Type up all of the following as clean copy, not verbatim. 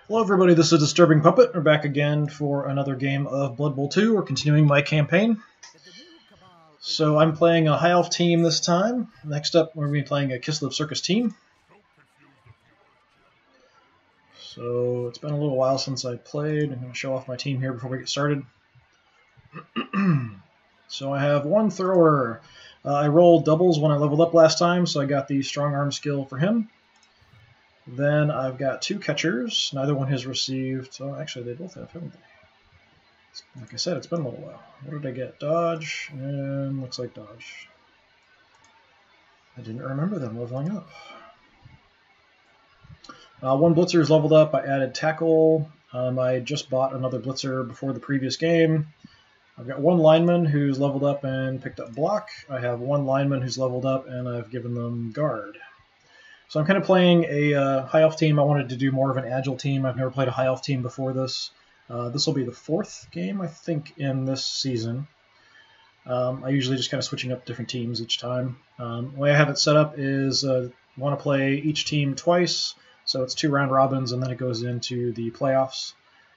Hello everybody, this is Disturbing Puppet. We're back again for another game of Blood Bowl 2. We're continuing my campaign. So I'm playing a High Elf team this time. Next up, we're going to be playing a Kislev Circus team. So it's been a little while since I played. I'm going to show off my team here before we get started. So I have one thrower. I rolled doubles when I leveled up last time, so I got the strong arm skill for him. Then I've got two catchers. Neither one has received. Oh, actually, they both have, haven't they? Like I said, it's been a little while. What did I get? Dodge, and looks like dodge. I didn't remember them leveling up. One blitzer is leveled up. I added tackle. I just bought another blitzer before the previous game. I've got one lineman who's leveled up and picked up block. I have one lineman who's leveled up, and I've given them guard. So I'm kind of playing a High Elf team. I wanted to do more of an Agile team. I've never played a High Elf team before this. This will be the fourth game, I think, in this season. I usually just kind of switching up different teams each time. The way I have it set up is I want to play each team twice. So it's 2 round robins, and then it goes into the playoffs.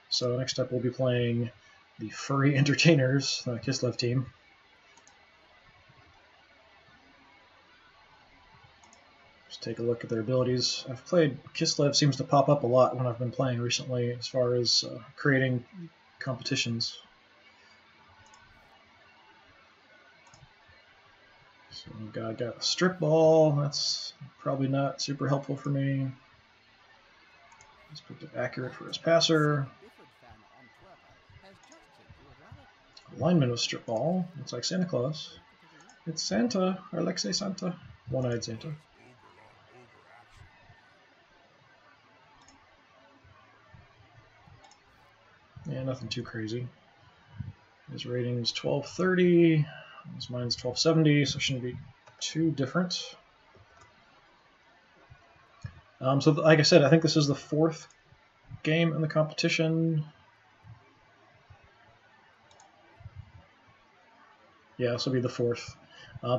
So next up we'll be playing the Furry Entertainers, the Kislev team. Just take a look at their abilities. I've played Kislev, seems to pop up a lot when I've been playing recently as far as creating competitions. So we've got a strip ball. That's probably not super helpful for me. Let's put it accurate for his passer. Lineman with strip ball. Looks like Santa Claus. It's Santa. I like to say Santa. One-eyed Santa. Yeah, nothing too crazy. His rating's 1230. Mine's 1270, so it shouldn't be too different. So like I said, I think this is the 4th game in the competition. Yeah, this will be the 4th.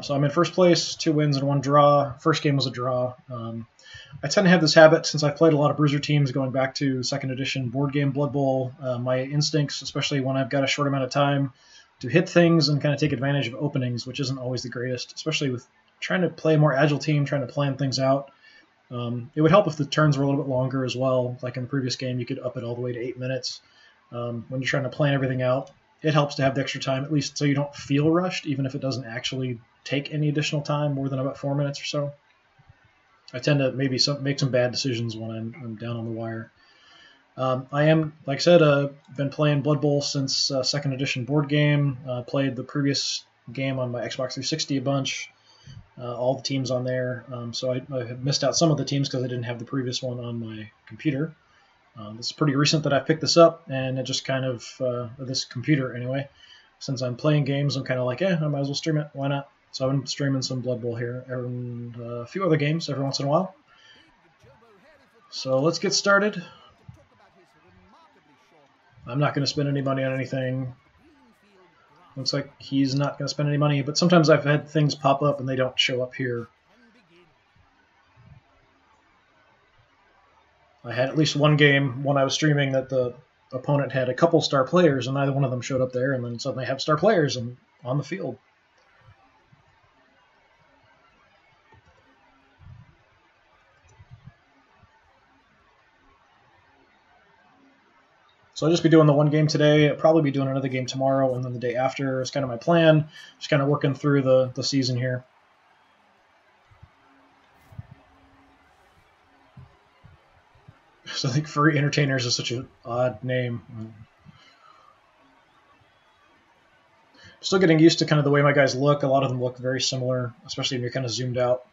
So I'm in first place, 2 wins and 1 draw. First game was a draw. I tend to have this habit, since I've played a lot of Bruiser teams going back to 2nd edition board game Blood Bowl, my instincts, especially when I've got a short amount of time, to hit things and kind of take advantage of openings, which isn't always the greatest, especially with trying to play a more agile team, trying to plan things out. It would help if the turns were a little bit longer as well. Like in the previous game, you could up it all the way to 8 minutes. When you're trying to plan everything out, it helps to have the extra time, at least so you don't feel rushed, even if it doesn't actually take any additional time, more than about 4 minutes or so. I tend to maybe make some bad decisions when I'm down on the wire. I am, like I said, been playing Blood Bowl since 2nd edition board game. Played the previous game on my Xbox 360 a bunch. All the teams on there. So I have missed out some of the teams because I didn't have the previous one on my computer. It's pretty recent that I picked this up, and it just kind of, this computer anyway, since I'm playing games, I'm kind of like, I might as well stream it. Why not? So I've been streaming some Blood Bowl here and a few other games every once in a while. So let's get started. I'm not going to spend any money on anything. Looks like he's not going to spend any money, but sometimes I've had things pop up and they don't show up here. I had at least one game when I was streaming that the opponent had a couple star players and neither one of them showed up there, and then suddenly have star players on the field. So I'll just be doing the one game today. I'll probably be doing another game tomorrow, and then the day after is kind of my plan. Just kind of working through the season here. So I think Furry Entertainers is such an odd name. Still getting used to kind of the way my guys look. A lot of them look very similar, especially when you're kind of zoomed out.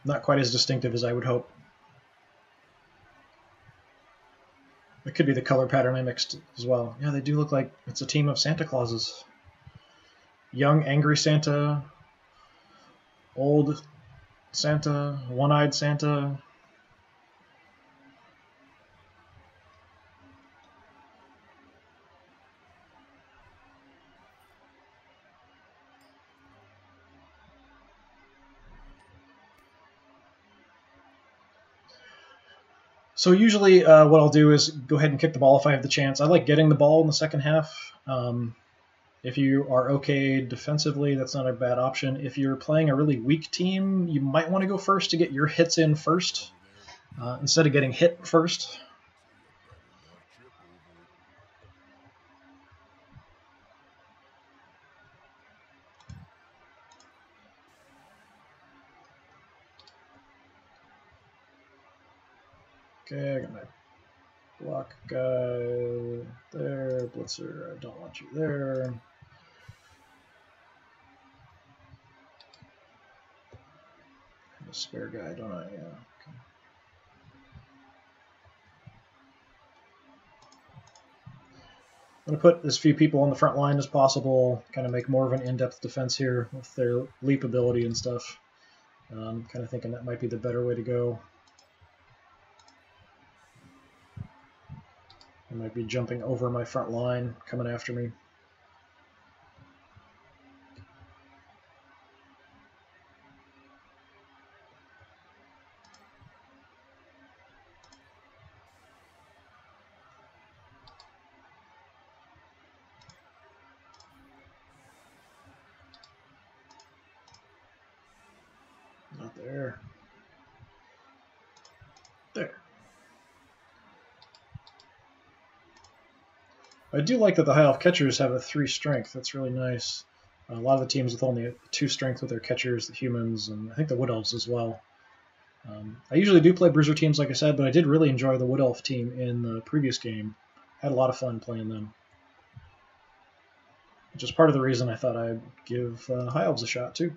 Not quite as distinctive as I would hope. It could be the color pattern I mixed as well. Yeah, they do look like it's a team of Santa Clauses. Young, angry Santa. Old Santa. One-eyed Santa. So usually what I'll do is go ahead and kick the ball if I have the chance. I like getting the ball in the second half. If you are okay defensively, that's not a bad option. If you're playing a really weak team, you might want to go first to get your hits in first instead of getting hit first. Okay, I got my block guy there. Blitzer, I don't want you there. A spare guy, don't I? Yeah. Okay. I'm going to put as few people on the front line as possible, kind of make more of an in-depth defense here with their leap ability and stuff. Kind of thinking that might be the better way to go. I might be jumping over my front line, coming after me. Not there. There. I do like that the high elf catchers have a 3 strength. That's really nice. A lot of the teams with only a 2 strength with their catchers, the humans, and I think the wood elves as well. I usually do play bruiser teams, like I said, but I did really enjoy the wood elf team in the previous game. Had a lot of fun playing them. Which is part of the reason I thought I'd give high elves a shot too.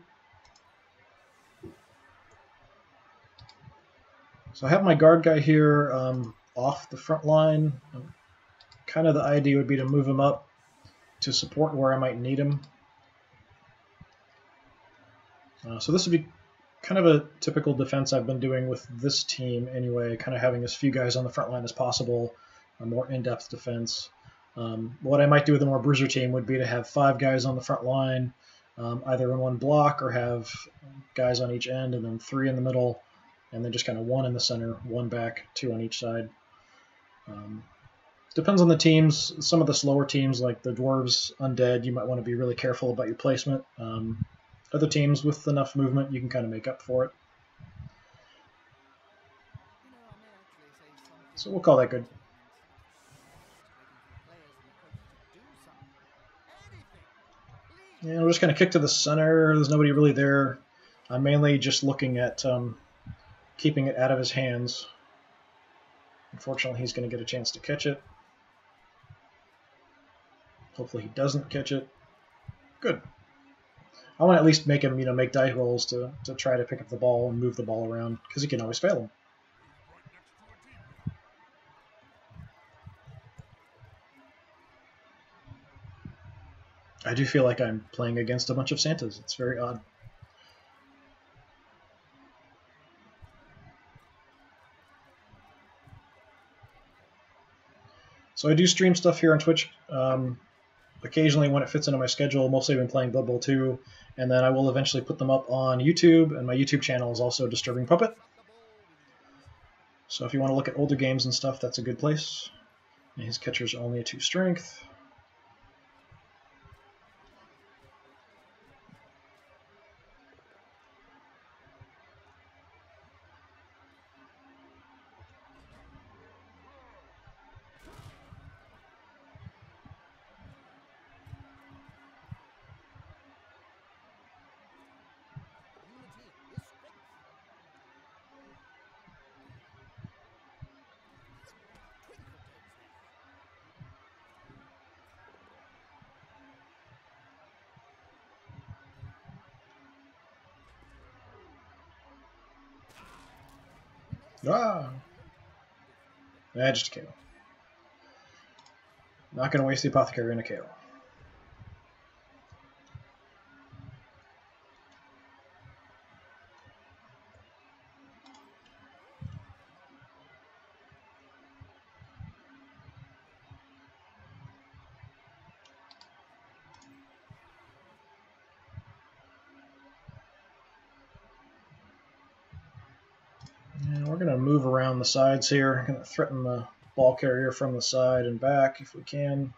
So I have my guard guy here off the front line. Kind of the idea would be to move him up to support where I might need him. So this would be kind of a typical defense I've been doing with this team anyway, kind of having as few guys on the front line as possible, a more in-depth defense. What I might do with a more bruiser team would be to have 5 guys on the front line, either in one block or have guys on each end and then 3 in the middle, and then just kind of 1 in the center, 1 back, 2 on each side. Depends on the teams. Some of the slower teams like the Dwarves, Undead, you might want to be really careful about your placement. Other teams with enough movement, you can kind of make up for it. So we'll call that good. Yeah, we're just going to kick to the center. There's nobody really there. I'm mainly just looking at keeping it out of his hands. Unfortunately, he's going to get a chance to catch it. Hopefully he doesn't catch it. Good. I want to at least make him, make die rolls to try to pick up the ball and move the ball around, because he can always fail them. I do feel like I'm playing against a bunch of Santas. It's very odd. So I do stream stuff here on Twitch. Occasionally when it fits into my schedule. Mostly I've been playing Blood Bowl 2, and then I will eventually put them up on YouTube, and my YouTube channel is also DisturbingPuppet. So if you want to look at older games and stuff, that's a good place. And his catcher's only a 2 strength. Ah! Just a KO. Not going to waste the Apothecary on a KO. And we're going to move around the sides here. I'm going to threaten the ball carrier from the side and back if we can.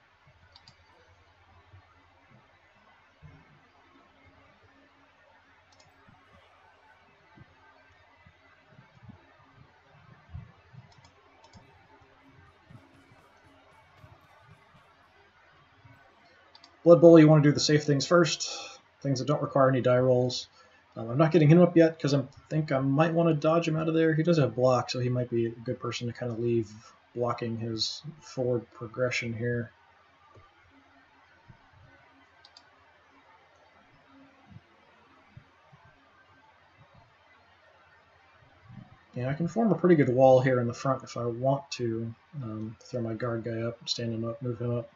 Blood Bowl, you want to do the safe things first, things that don't require any die rolls. I'm not getting him up yet because I think I might want to dodge him out of there. He does have block, so he might be a good person to kind of leave blocking his forward progression here. Yeah, I can form a pretty good wall here in the front if I want to. Throw my guard guy up, stand him up, move him up.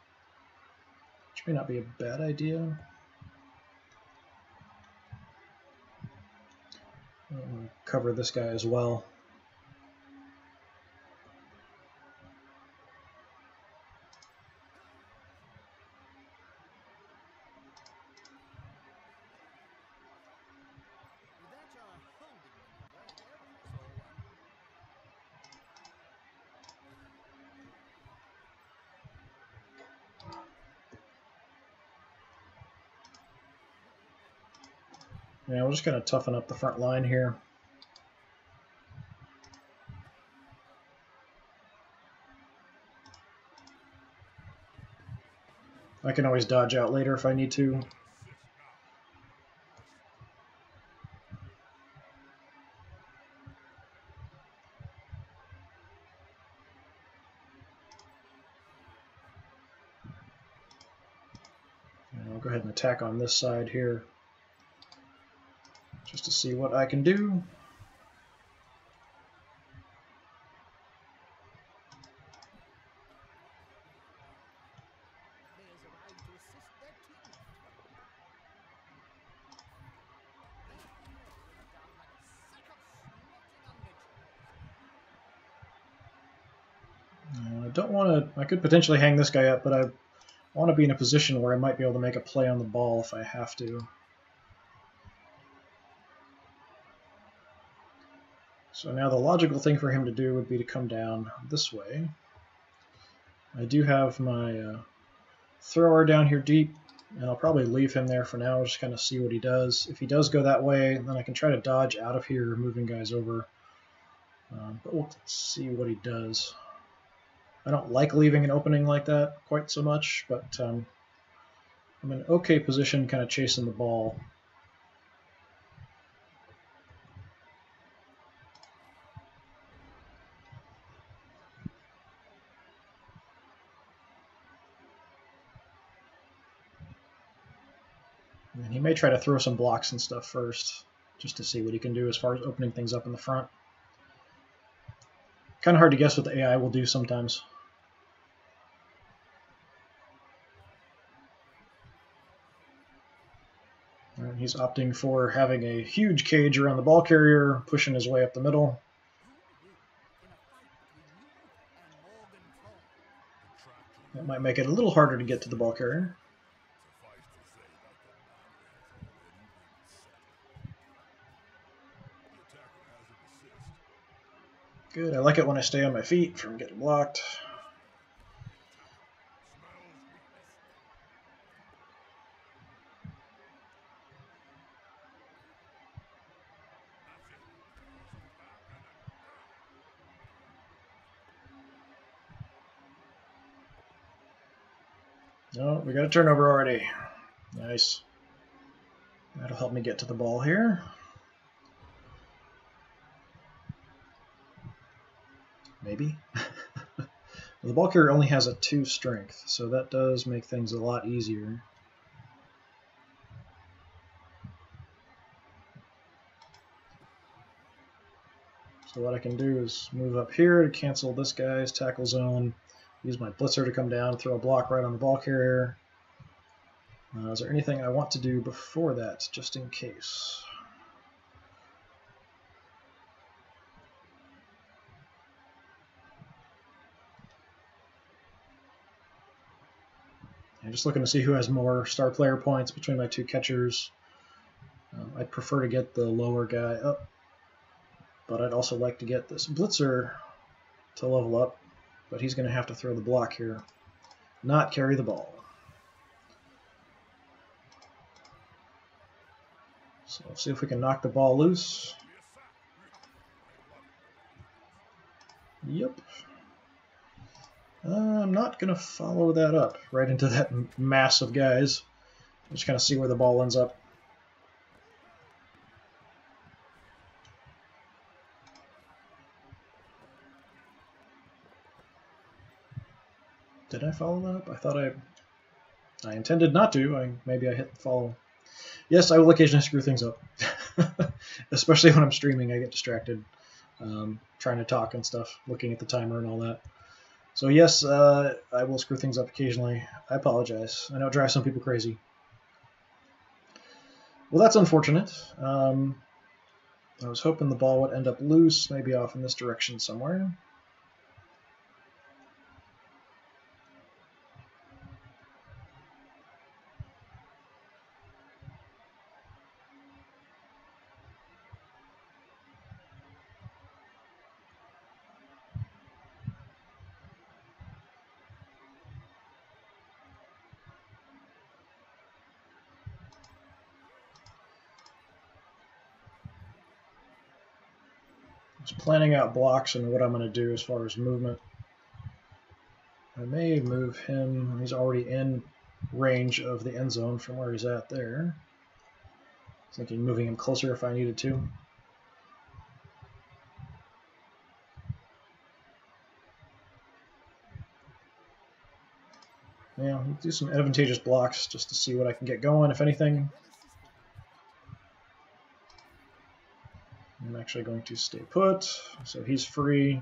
Which may not be a bad idea. Cover this guy as well. Yeah, we're just going to toughen up the front line here. I can always dodge out later if I need to. And I'll go ahead and attack on this side here just to see what I can do. I don't want to. I could potentially hang this guy up, but I want to be in a position where I might be able to make a play on the ball if I have to. So now the logical thing for him to do would be to come down this way. I do have my thrower down here deep, and I'll probably leave him there for now, just kind of see what he does. If he does go that way, then I can try to dodge out of here, moving guys over. But we'll see what he does. I don't like leaving an opening like that quite so much, but I'm in an okay position kind of chasing the ball. And he may try to throw some blocks and stuff first, just to see what he can do as far as opening things up in the front. Kind of hard to guess what the AI will do sometimes. And he's opting for having a huge cage around the ball carrier, pushing his way up the middle. That might make it a little harder to get to the ball carrier. Good, I like it when I stay on my feet from getting blocked. Oh, we got a turnover already. Nice. That'll help me get to the ball here. Maybe. The ball carrier only has a 2 strength, so that does make things a lot easier. So what I can do is move up here to cancel this guy's tackle zone, use my blitzer to come down, throw a block right on the ball carrier. Is there anything I want to do before that, just in case? I'm just looking to see who has more star player points between my 2 catchers. I'd prefer to get the lower guy up. But I'd also like to get this blitzer to level up, but he's going to have to throw the block here, not carry the ball. So let's see if we can knock the ball loose. Yep. I'm not going to follow that up right into that mass of guys. Just kind of see where the ball ends up. Did I follow that up? I thought I intended not to. Maybe I hit follow. Yes, I will occasionally screw things up. Especially when I'm streaming, I get distracted. Trying to talk and stuff, looking at the timer and all that. So yes, I will screw things up occasionally. I apologize. I know it drives some people crazy. Well, that's unfortunate. I was hoping the ball would end up loose, maybe off in this direction somewhere. Just planning out blocks and what I'm going to do as far as movement. I may move him. He's already in range of the end zone from where he's at there. I was thinking moving him closer if I needed to. Yeah, do some advantageous blocks just to see what I can get going, if anything. I'm actually going to stay put, so he's free.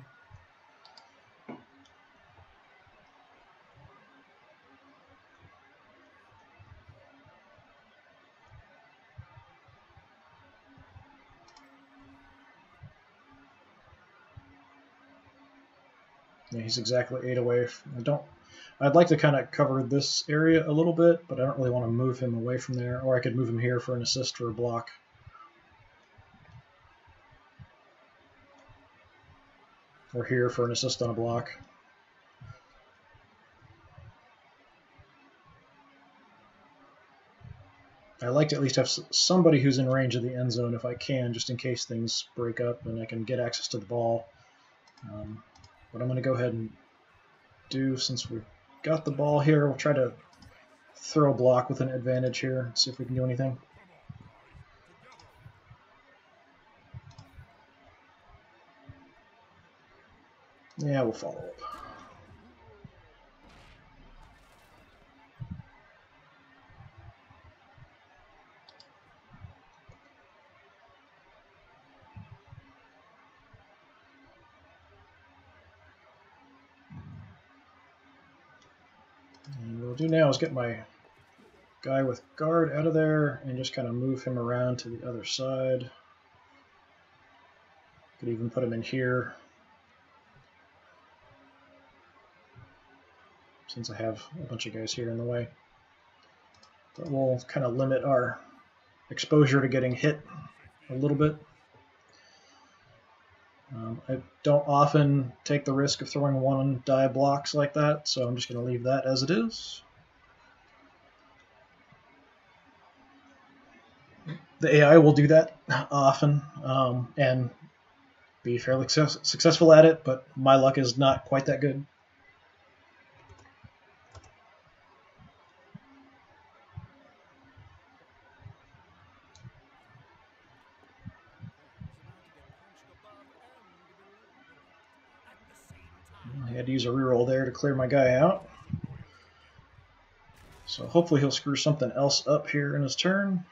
Yeah, he's exactly 8 away. I'd like to kind of cover this area a little bit, but I don't really want to move him away from there. Or I could move him here for an assist or a block. Or here for an assist on a block. I like to at least have somebody who's in range of the end zone if I can, just in case things break up and I can get access to the ball. What I'm going to go ahead and do, since we've got the ball here, we'll try to throw a block with an advantage here, see if we can do anything. Yeah, we'll follow up. And what we'll do now is get my guy with guard out of there and just kind of move him around to the other side. Could even put him in here, since I have a bunch of guys here in the way. But we'll kind of limit our exposure to getting hit a little bit. I don't often take the risk of throwing one die blocks like that, so I'm just going to leave that as it is. The AI will do that often and be fairly successful at it, but my luck is not quite that good. I had to use a reroll there to clear my guy out. So hopefully he'll screw something else up here in his turn.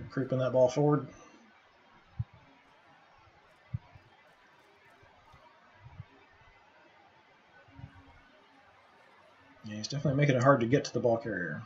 Creeping that ball forward. Yeah, he's definitely making it hard to get to the ball carrier.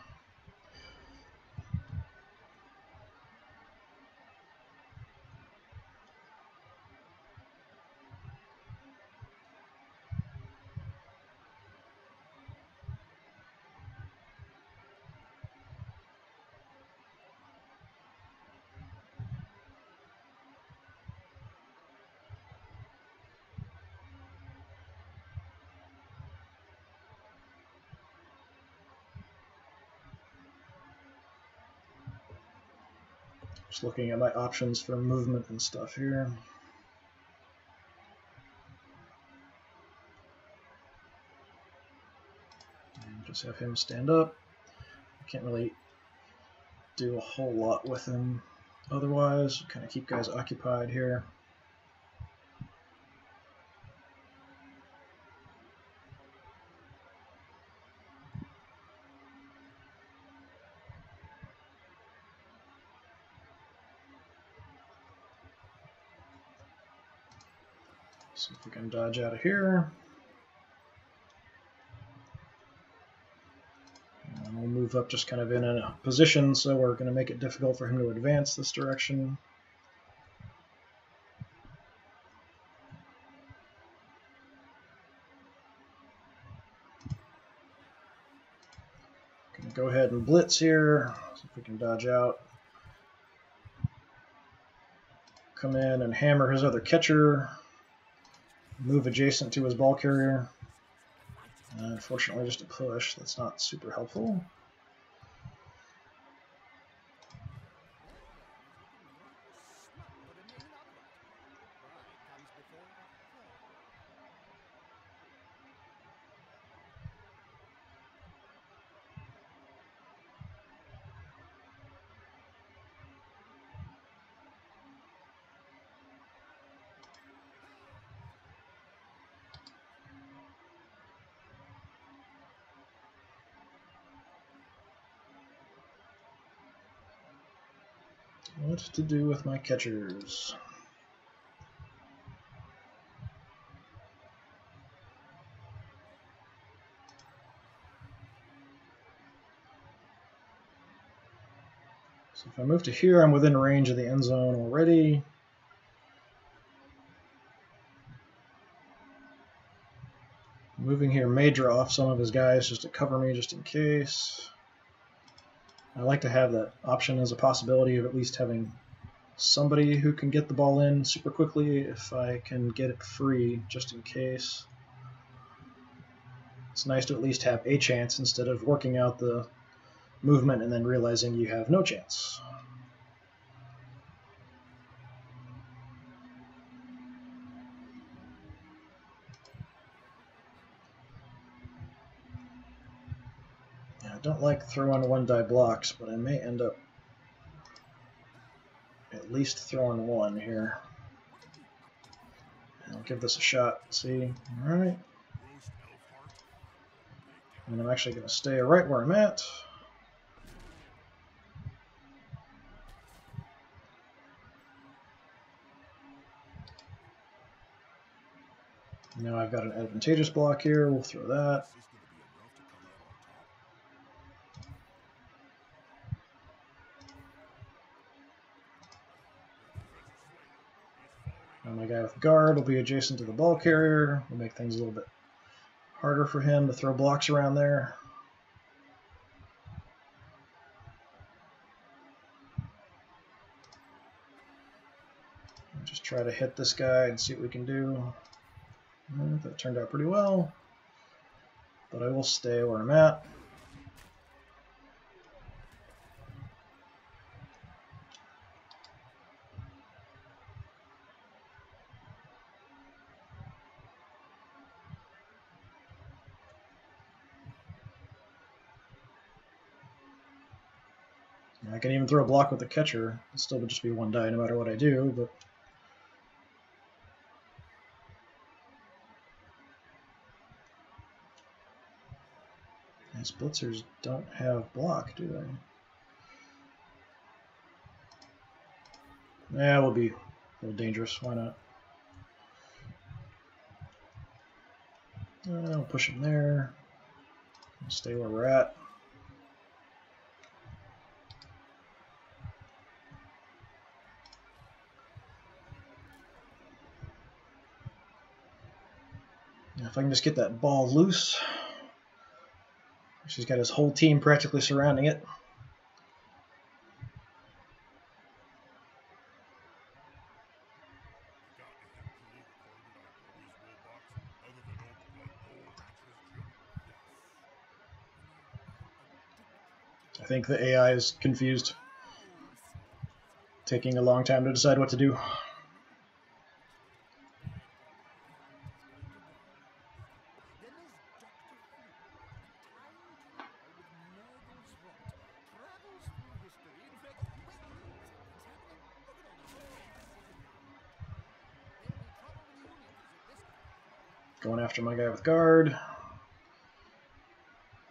Just looking at my options for movement and stuff here. And just have him stand up. Can't really do a whole lot with him otherwise. Kind of keep guys occupied here. See if we can dodge out of here. And we'll move up just kind of in a position, so we're going to make it difficult for him to advance this direction. Gonna go ahead and blitz here, see if we can dodge out. Come in and hammer his other catcher. Move adjacent to his ball carrier. Unfortunately, just a push. That's not super helpful. What to do with my catchers? So if I move to here, I'm within range of the end zone already. Moving here may draw off some of his guys just to cover me, just in case. I like to have that option as a possibility of at least having somebody who can get the ball in super quickly if I can get it free, just in case. It's nice to at least have a chance instead of working out the movement and then realizing you have no chance. I don't like throwing one-die blocks, but I may end up at least throwing one here. I'll give this a shot. See? All right. And I'm actually going to stay right where I'm at. Now I've got an advantageous block here. We'll throw that. And my guy with guard will be adjacent to the ball carrier. We'll make things a little bit harder for him to throw blocks around there. Just try to hit this guy and see what we can do. That turned out pretty well, but I will stay where I'm at. I can even throw a block with the catcher. It still would just be one die no matter what I do, but these blitzers don't have block, do they? Yeah, it will be a little dangerous. Why not? I'll push him there. Stay where we're at. If I can just get that ball loose. He's got his whole team practically surrounding it. I think the AI is confused, taking a long time to decide what to do. Going after my guy with guard.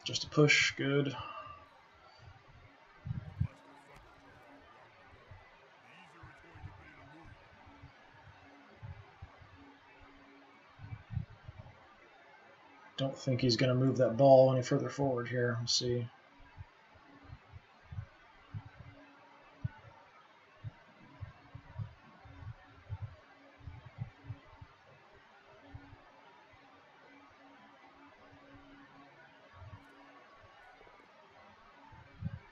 Just a push, good. Don't think he's going to move that ball any further forward here. Let's see.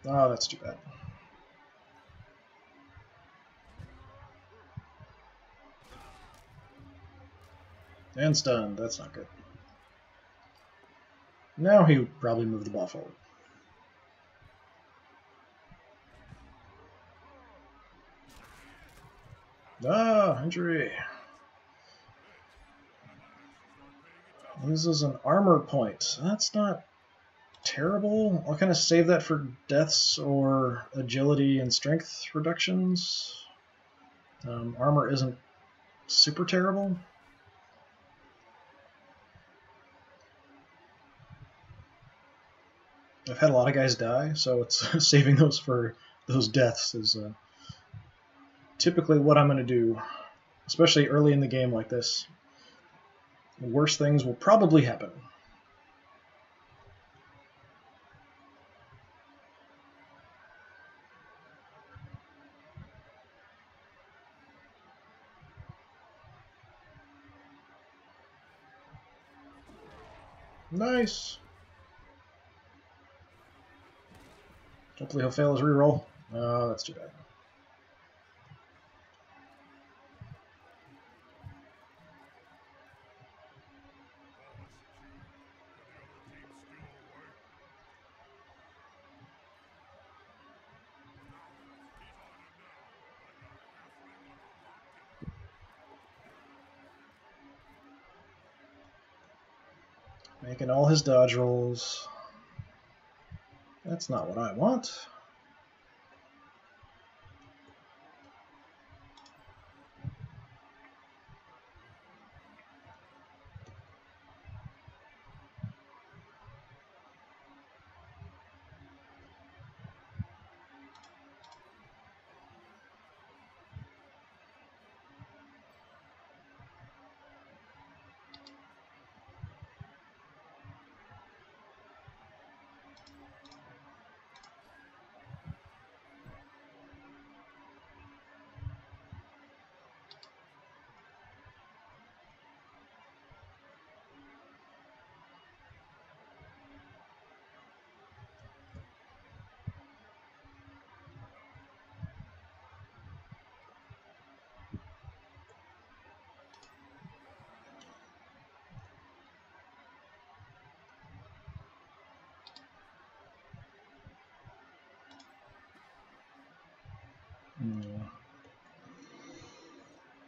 Oh, that's too bad. And stunned. That's not good. Now he would probably move the ball forward. Ah, injury. This is an armor point. That's not terrible. I'll kind of save that for deaths or agility and strength reductions. Armor isn't super terrible. I've had a lot of guys die, so it's saving those for those deaths is typically what I'm going to do, especially early in the game like this. Worse things will probably happen. Nice. Hopefully he'll fail his reroll. Oh, that's too bad. Making all his dodge rolls. That's not what I want.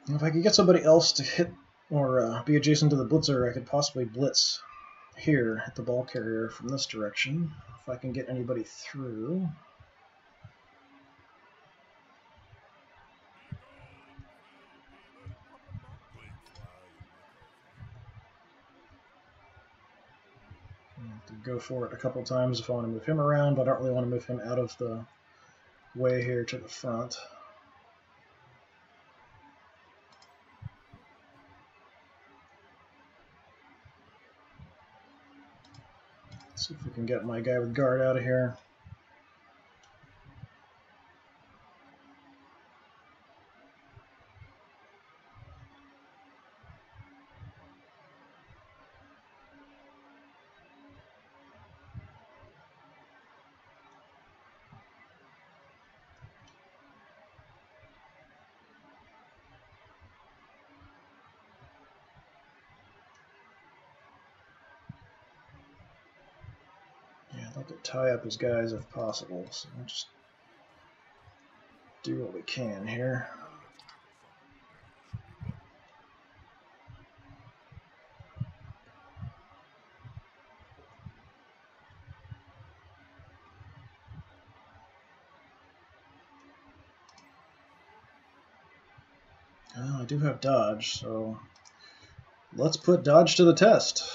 If I could get somebody else to hit or be adjacent to the blitzer, I could possibly blitz here, hit the ball carrier from this direction. If I can get anybody through. I have to go for it a couple times if I want to move him around, but I don't really want to move him out of the way here to the front. See if we can get my guy with guard out of here. I'd like to tie up his guys if possible, so we'll just do what we can here. Oh, I do have dodge, so let's put dodge to the test.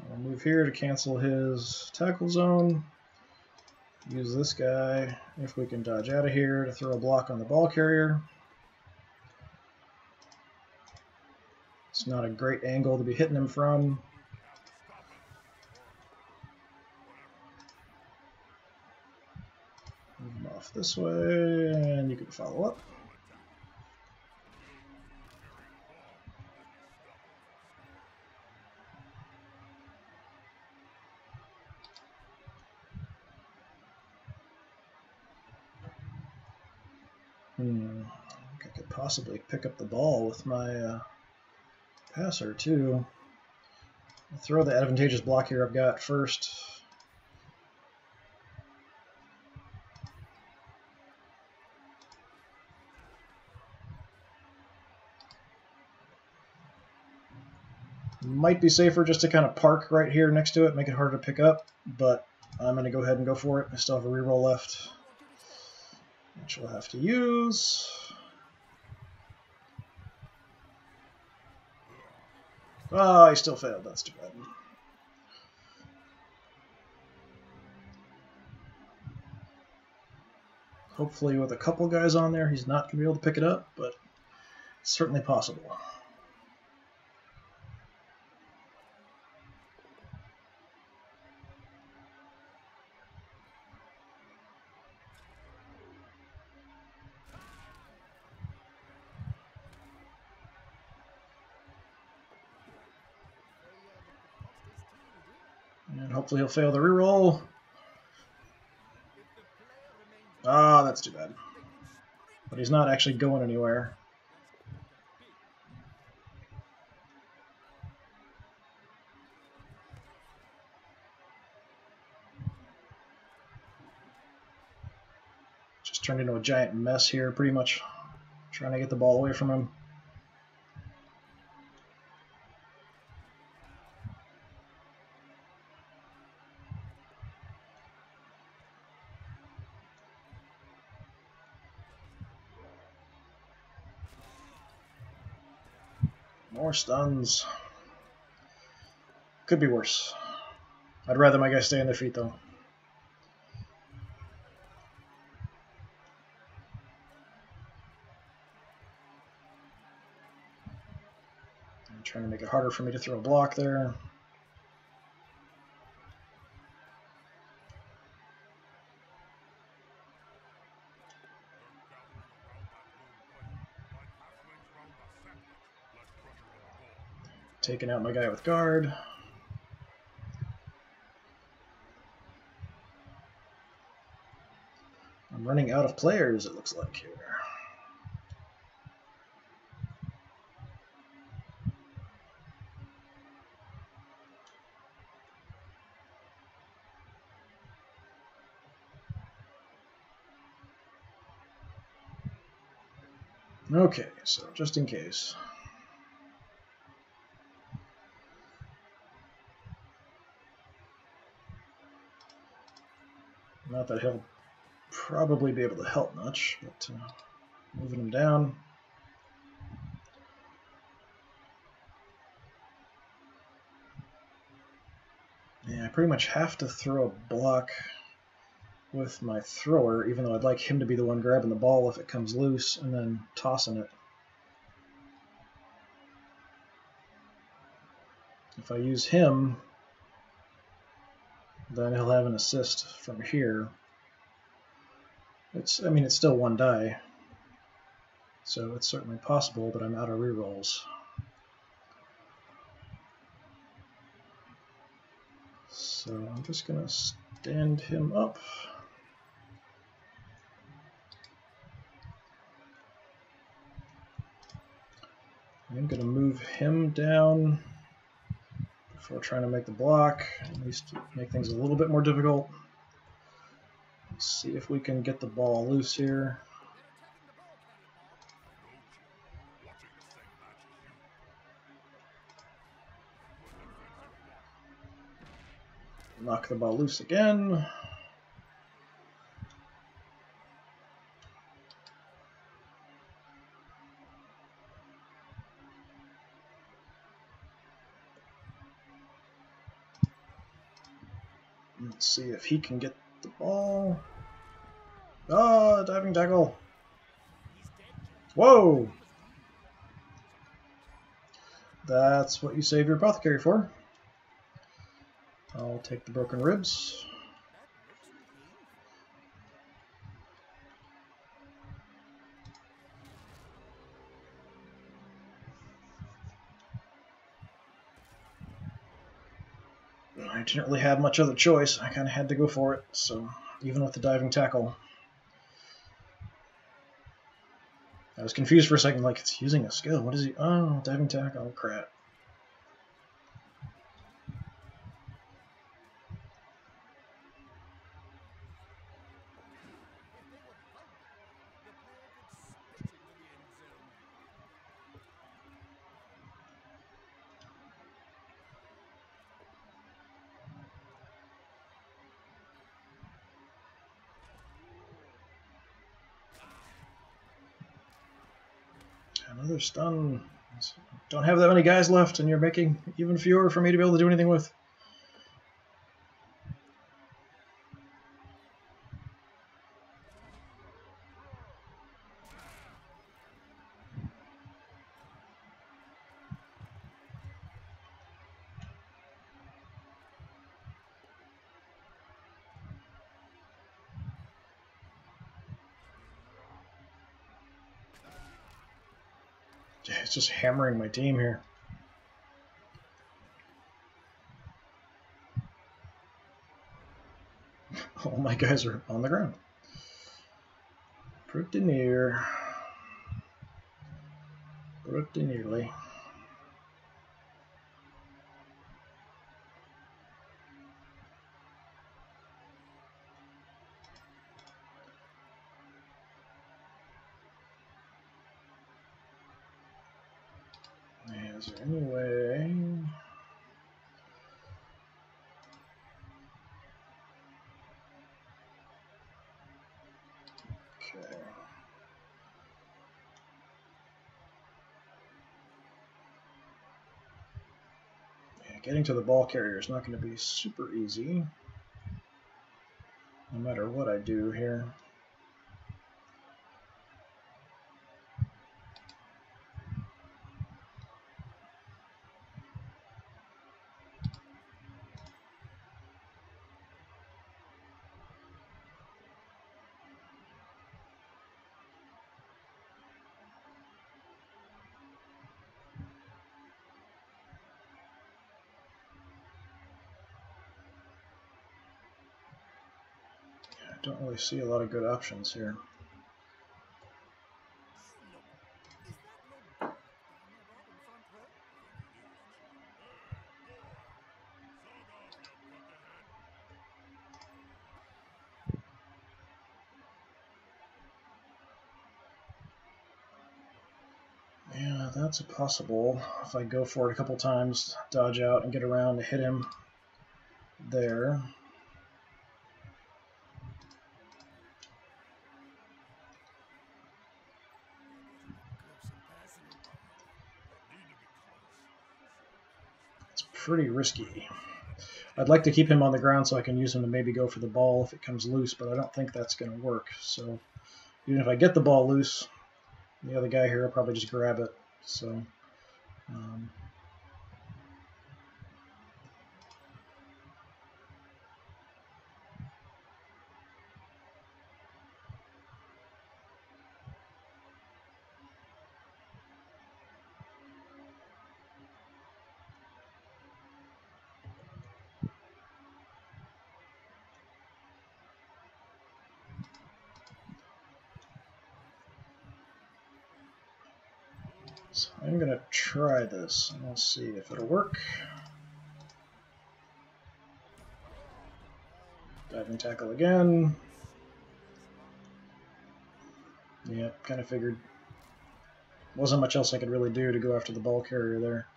I'll move here to cancel his tackle zone. Use this guy, if we can dodge out of here, to throw a block on the ball carrier. It's not a great angle to be hitting him from. Move him off this way, and you can follow up. I think I could possibly pick up the ball with my passer too. I'll throw the advantageous block here I've got first. Might be safer just to kind of park right here next to it, make it harder to pick up, but I'm going to go ahead and go for it. I still have a reroll left, which we'll have to use. Oh, he still failed. That's too bad. Hopefully with a couple guys on there, he's not going to be able to pick it up, but it's certainly possible. And hopefully he'll fail the reroll. Ah, that's too bad. But he's not actually going anywhere. Just turned into a giant mess here, pretty much trying to get the ball away from him. More stuns. Could be worse. I'd rather my guys stay on their feet, though. I'm trying to make it harder for me to throw a block there. Taking out my guy with guard. I'm running out of players, it looks like, here. Okay, so just in case. Not that he'll probably be able to help much, but moving him down. Yeah, I pretty much have to throw a block with my thrower, even though I'd like him to be the one grabbing the ball if it comes loose and then tossing it. If I use him, then he'll have an assist from here. I mean, it's still one die, so it's certainly possible, but I'm out of rerolls. So I'm just going to stand him up. I'm going to move him down before trying to make the block, at least make things a little bit more difficult. Let's see if we can get the ball loose here. Knock the ball loose again. Let's see if he can get the ball. Ah, diving tackle. Whoa! That's what you save your apothecary for. I'll take the broken ribs. I didn't really have much other choice. I kind of had to go for it, so even with the diving tackle. I was confused for a second, like, it's using a skill. What is he? Oh, diving tackle. Oh, crap. Another stun. Don't have that many guys left, and you're making even fewer for me to be able to do anything with. It's just hammering my team here. All my guys are on the ground. Pretty near. Pretty nearly. Is there any way? Okay. Yeah, getting to the ball carrier is not going to be super easy, no matter what I do here. I don't really see a lot of good options here. Yeah, that's possible. If I go for it a couple times, dodge out and get around to hit him there. It's pretty risky. I'd like to keep him on the ground so I can use him to maybe go for the ball if it comes loose, but I don't think that's going to work. So even if I get the ball loose, the other guy here will probably just grab it. So So I'm going to try this, and we'll see if it'll work. Diving tackle again. Yeah, kind of figured. Wasn't much else I could really do to go after the ball carrier there.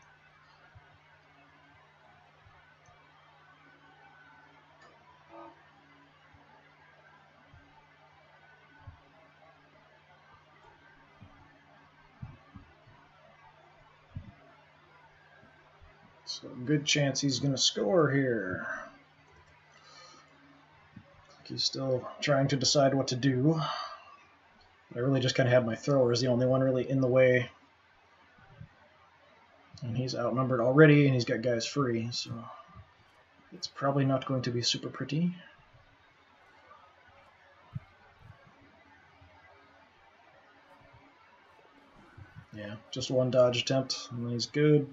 So good chance he's going to score here. He's still trying to decide what to do. I really just kind of had my thrower as the only one really in the way. And he's outnumbered already, and he's got guys free, so it's probably not going to be super pretty. Yeah, just one dodge attempt, and he's good.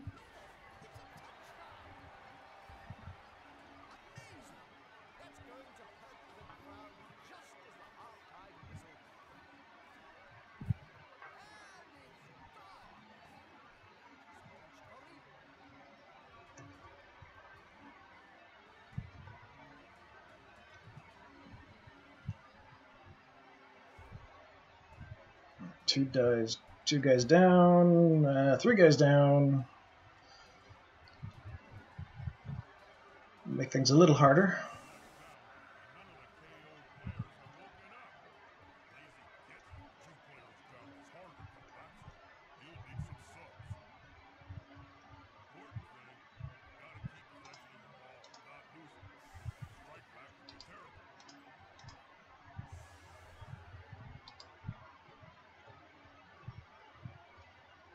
Two guys down, three guys down. Make things a little harder.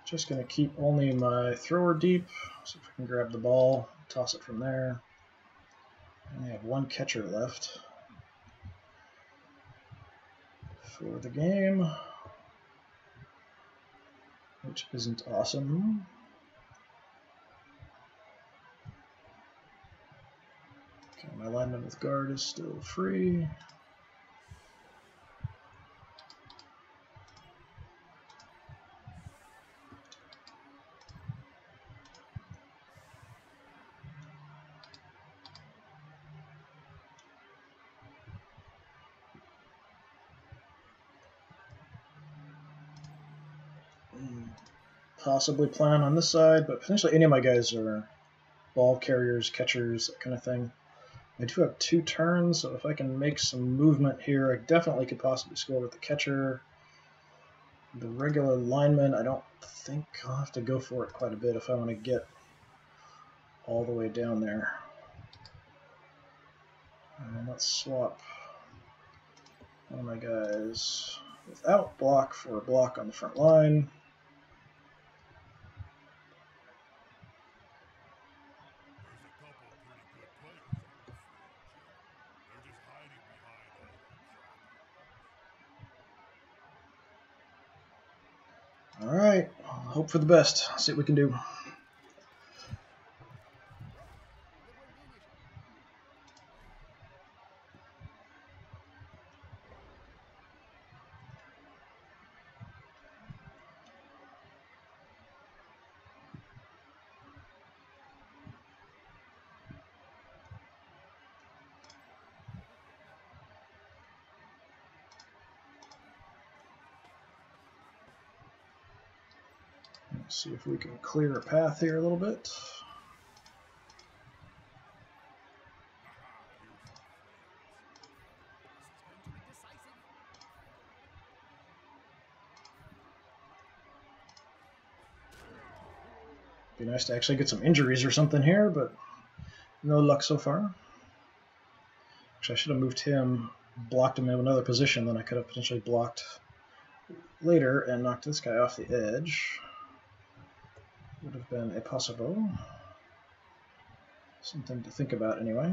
Just going to keep only my thrower deep, so if I can grab the ball, toss it from there. I have one catcher left for the game, which isn't awesome. Okay, my lineman with guard is still free. Possibly plan on this side, but potentially any of my guys are ball carriers, catchers, that kind of thing. I do have 2 turns, so if I can make some movement here, I definitely could possibly score with the catcher. The regular lineman, I don't think I'll have to go for it quite a bit if I want to get all the way down there. And let's swap one of my guys without block for a block on the front line. All right, hope for the best. See what we can do. Let's see if we can clear a path here a little bit. Be nice to actually get some injuries or something here, but no luck so far. Actually, I should have moved him, blocked him in another position, then I could have potentially blocked later and knocked this guy off the edge. Would have been a possible. Something to think about anyway.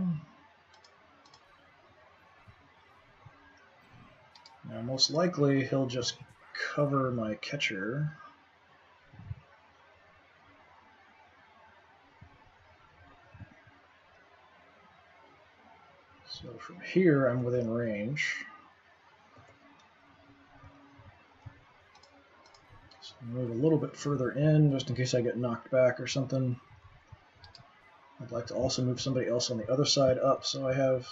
Now, most likely he'll just cover my catcher. So from here, I'm within range. So Move a little bit further in, just in case I get knocked back or something. I'd like to also move somebody else on the other side up, so I have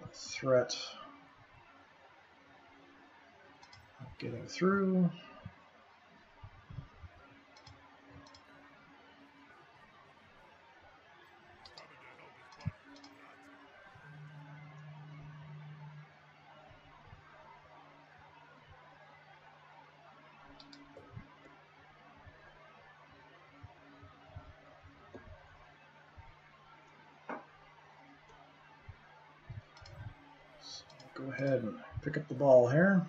a threat of getting through. Go ahead and pick up the ball here.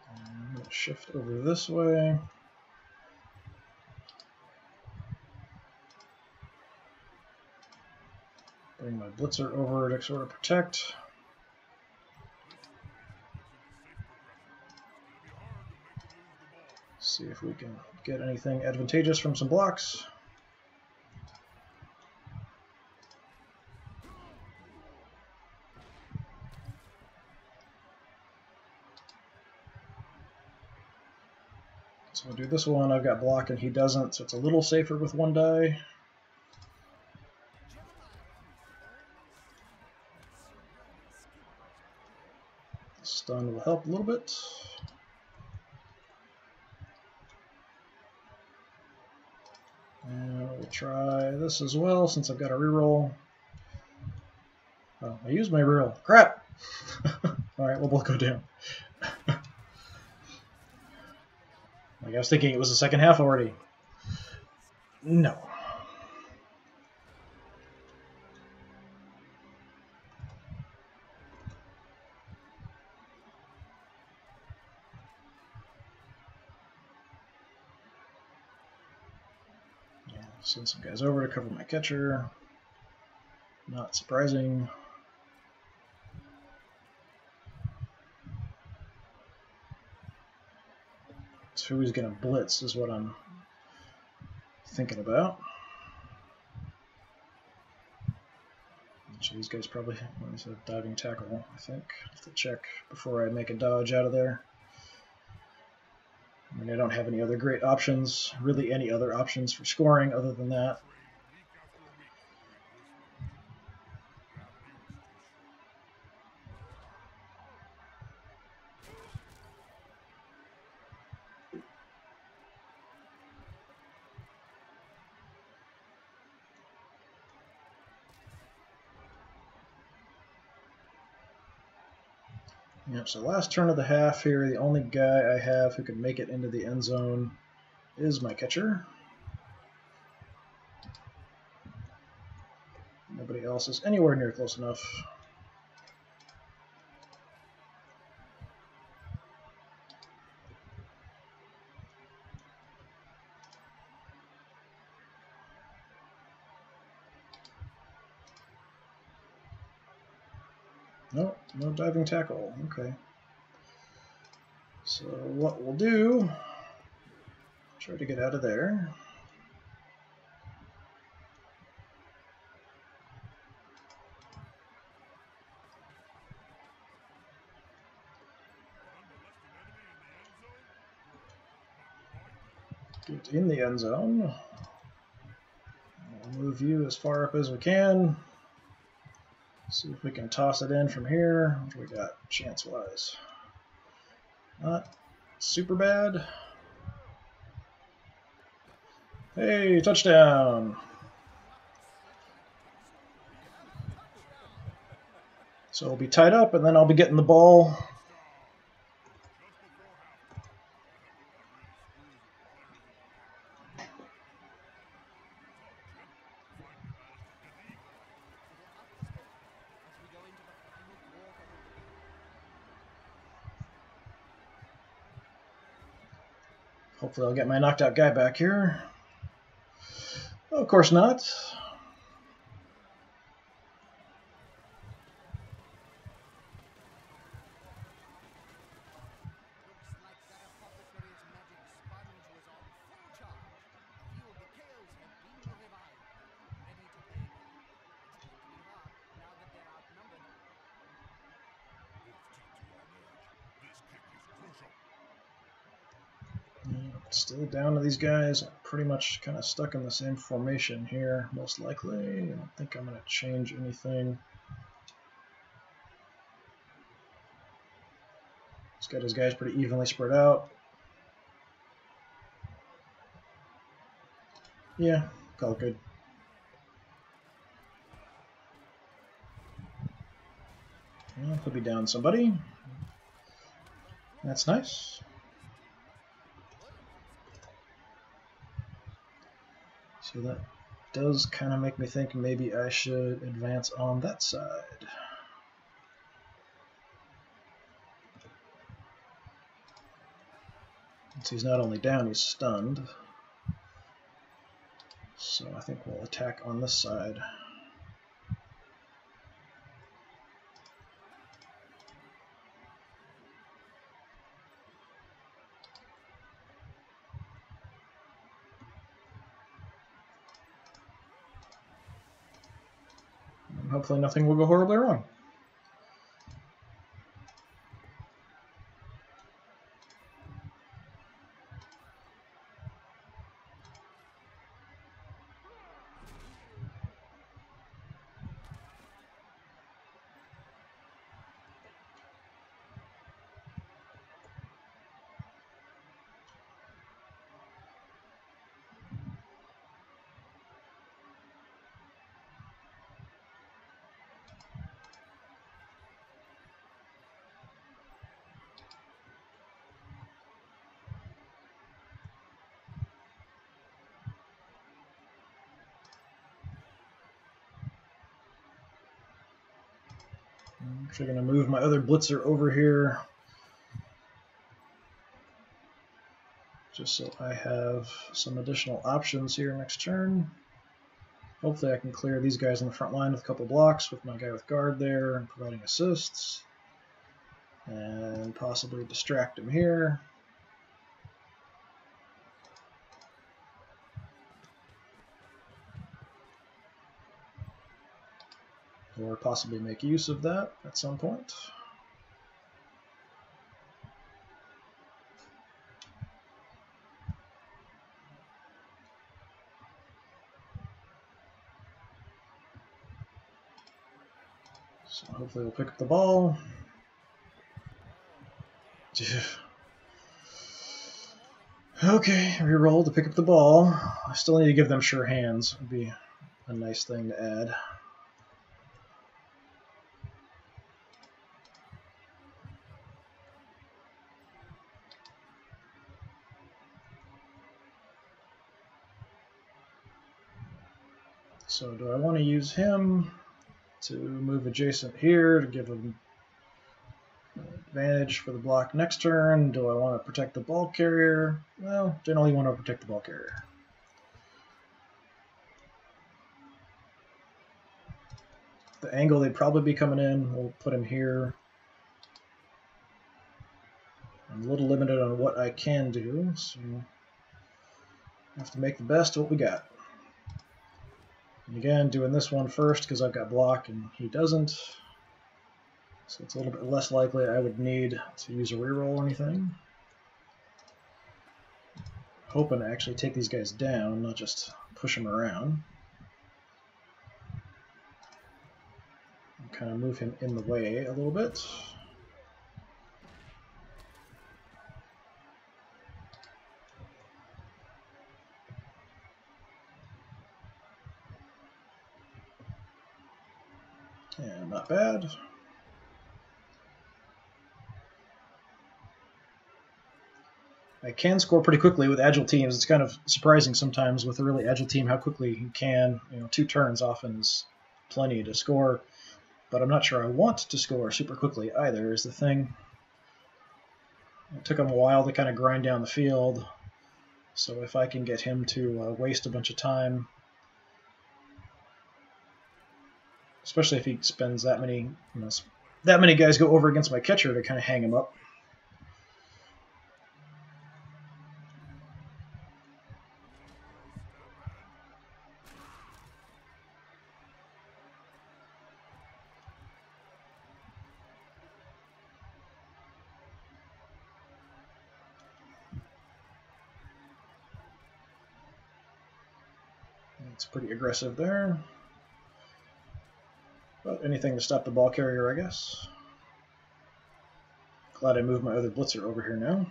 I'm going to shift over this way. Bring my blitzer over to sort of protect. See if we can get anything advantageous from some blocks. So we'll do this one. I've got block and he doesn't, so it's a little safer with one die. Stun will help a little bit. And we'll try this as well since I've got a reroll. Oh, I used my reroll. Crap! Alright, we'll both go down. Like I was thinking it was the second half already. No. Yeah, send some guys over to cover my catcher. Not surprising. So who's going to blitz is what I'm thinking about. These guys probably, what is a diving tackle, I think. I have to check before I make a dodge out of there. I mean, I don't have any other great options, really any other options for scoring other than that. Yep, so last turn of the half here, the only guy I have who can make it into the end zone is my catcher. Nobody else is anywhere near close enough. Nope, no diving tackle. Okay. So what we'll do, try to get out of there. Get in the end zone. We'll move you as far up as we can. See if we can toss it in from here. What do we got chance-wise? Not super bad. Hey, touchdown! So we'll be tied up, and then I'll be getting the ball. Hopefully I'll get my knocked out guy back here. Of course not. Still down to these guys. I'm pretty much kind of stuck in the same formation here, most likely. I don't think I'm going to change anything. He's got his guys pretty evenly spread out. Yeah, all good. Well, he'll be down somebody. That's nice. So that does kind of make me think maybe I should advance on that side. Since he's not only down, he's stunned. So I think we'll attack on this side. And hopefully nothing will go horribly wrong. I'm actually going to move my other blitzer over here, just so I have some additional options here next turn. Hopefully I can clear these guys on the front line with a couple blocks with my guy with guard there and providing assists. And possibly distract him here. Or possibly make use of that at some point. So hopefully we'll pick up the ball. Okay, reroll to pick up the ball. I still need to give them sure hands. Would be a nice thing to add. So do I want to use him to move adjacent here to give him advantage for the block next turn? Do I want to protect the ball carrier? Well, generally you want to protect the ball carrier. The angle they'd probably be coming in, we'll put him here. I'm a little limited on what I can do, so I have to make the best of what we got. And again, doing this one first because I've got block and he doesn't. So it's a little bit less likely I would need to use a reroll or anything. Hoping to actually take these guys down, not just push them around. And kind of move him in the way a little bit. And not bad. I can score pretty quickly with agile teams. It's kind of surprising sometimes with a really agile team how quickly you can. 2 turns often is plenty to score, but I'm not sure I want to score super quickly either is the thing. It took him a while to kind of grind down the field, so if I can get him to waste a bunch of time, especially if he spends that many, that many guys go over against my catcher to kind of hang him up. It's pretty aggressive there. But anything to stop the ball carrier, I guess. Glad I moved my other blitzer over here now.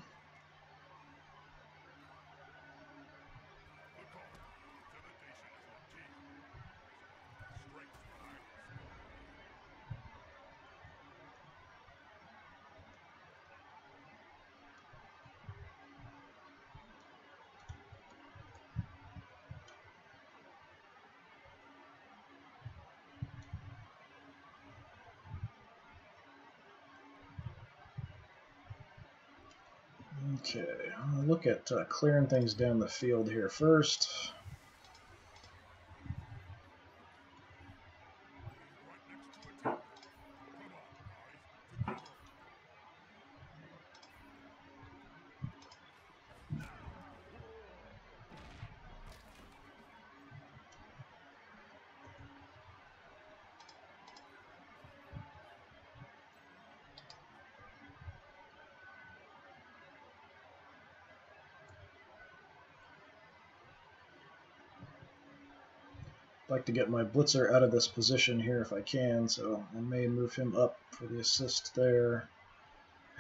Okay, I'll look at clearing things down the field here first. I'd like to get my blitzer out of this position here if I can, so I may move him up for the assist there.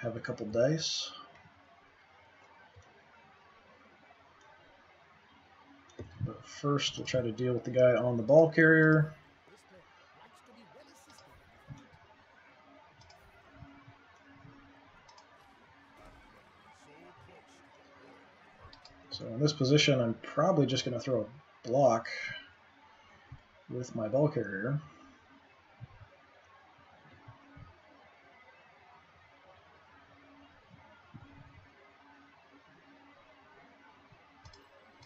Have a couple dice. But first, we'll try to deal with the guy on the ball carrier. So in this position, I'm probably just going to throw a block with my ball carrier.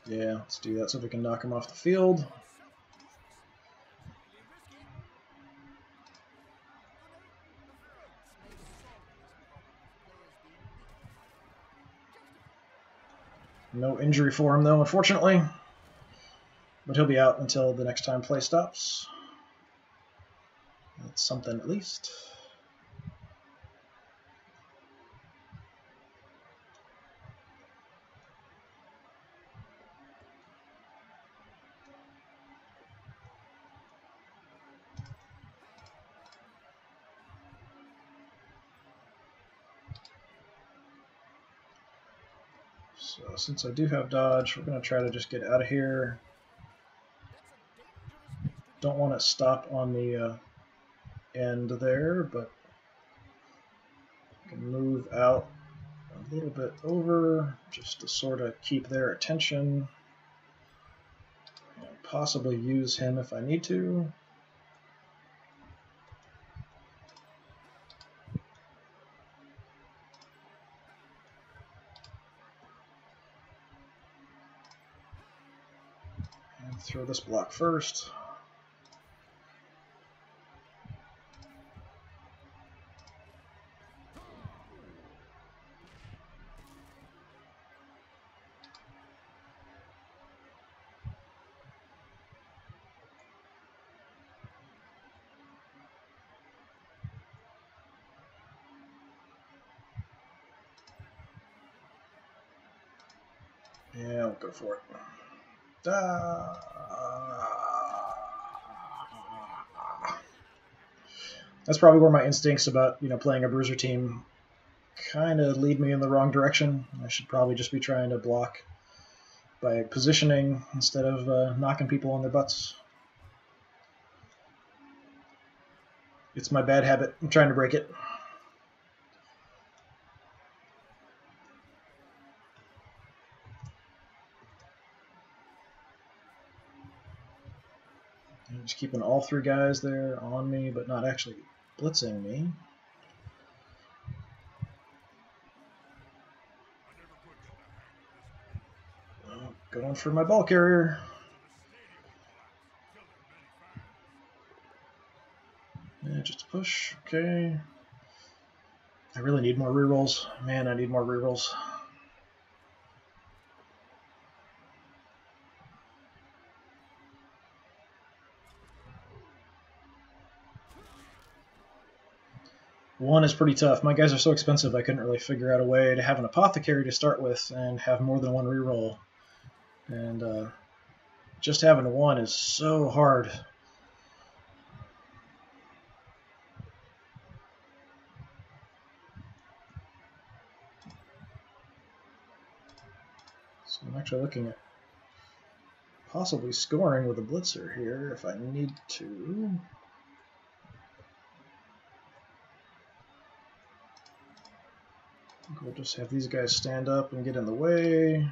Yeah, let's do that so we can knock him off the field. No injury for him, though, unfortunately. But he'll be out until the next time play stops. That's something at least. So since I do have dodge, we're going to try to just get out of here. Don't want to stop on the end there, but I can move out a little bit over just to sort of keep their attention and possibly use him if I need to. And throw this block first. Yeah, I'll go for it. That's probably where my instincts about playing a bruiser team kind of lead me in the wrong direction. I should probably just be trying to block by positioning instead of knocking people on their butts. It's my bad habit. I'm trying to break it. I'm just keeping all three guys there on me, but not actually blitzing me. Going for my ball carrier. Yeah, just a push. Okay. I really need more rerolls. Man, I need more rerolls. One is pretty tough. My guys are so expensive, I couldn't really figure out a way to have an apothecary to start with and have more than one reroll. And Just having one is so hard. So I'm actually looking at possibly scoring with a blitzer here if I need to. I think we'll just have these guys stand up and get in the way.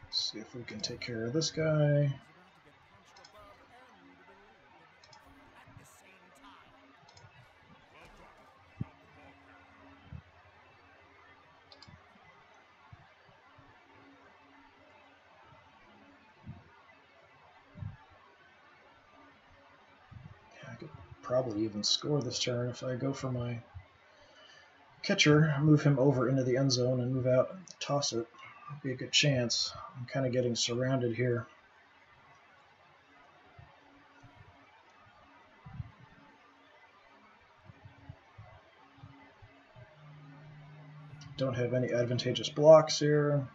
See if we can take care of this guy. I could probably even score this turn if I go for my catcher, move him over into the end zone and move out and toss it. It'd be a good chance. I'm kind of getting surrounded here. Don't have any advantageous blocks here.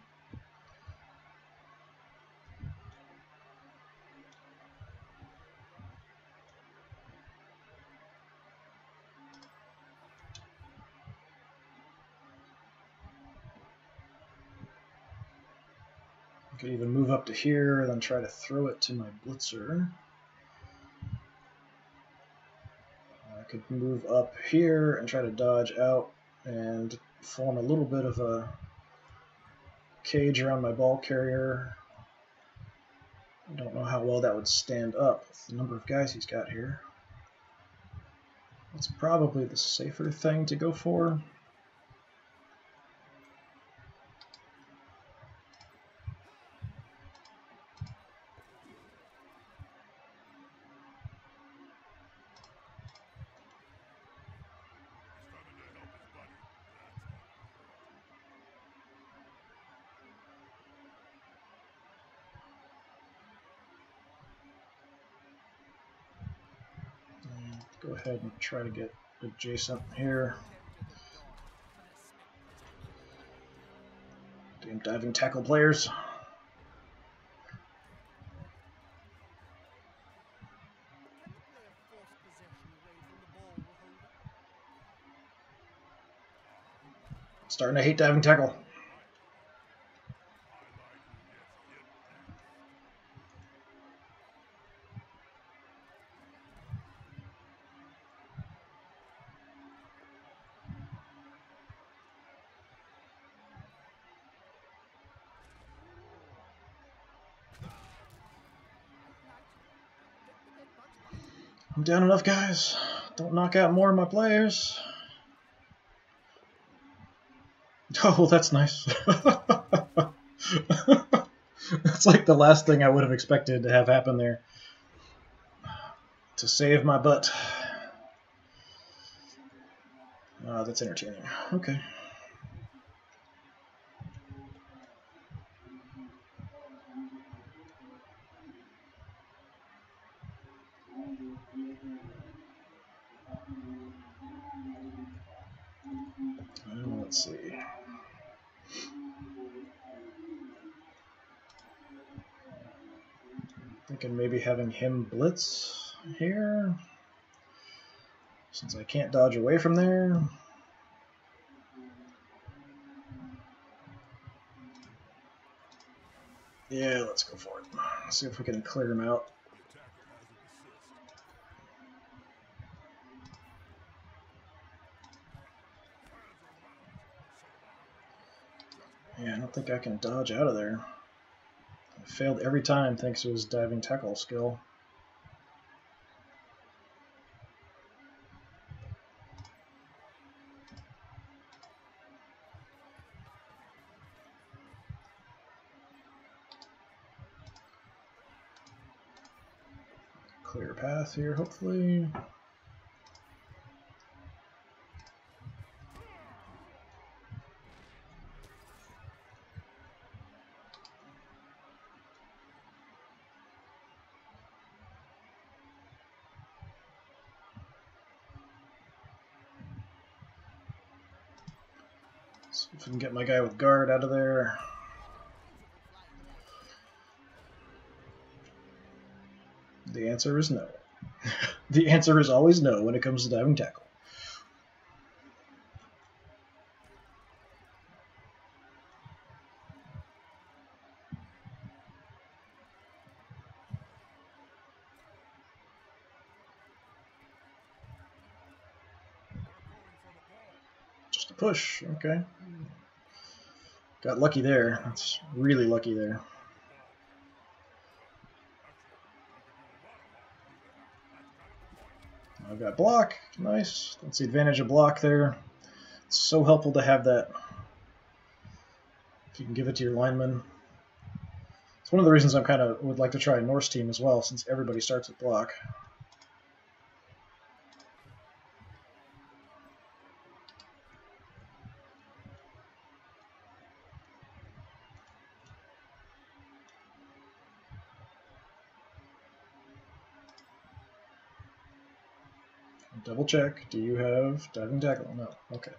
I could even move up to here and then try to throw it to my blitzer. I could move up here and try to dodge out and form a little bit of a cage around my ball carrier. I don't know how well that would stand up with the number of guys he's got here. That's probably the safer thing to go for. Go ahead and try to get adjacent here. Damn diving tackle players. Starting to hate diving tackle. I'm down enough, guys. Don't knock out more of my players. Oh, that's nice. That's like the last thing I would have expected to have happen there. To save my butt. That's entertaining. Okay. Let's see. Thinking maybe having him blitz here, since I can't dodge away from there. Yeah, let's go for it. Let's see if we can clear him out. Yeah, I don't think I can dodge out of there. I failed every time thanks to his diving tackle skill. Clear path here, hopefully. See if I can get my guy with guard out of there. The answer is no. The answer is always no when it comes to diving tackle. Just a push, okay. Got lucky there. That's really lucky there. I've got block. Nice. That's the advantage of block there. It's so helpful to have that. If you can give it to your lineman. It's one of the reasons I kind of would like to try a Norse team as well, since everybody starts with block. Double check. Do you have diving tackle? No. Okay.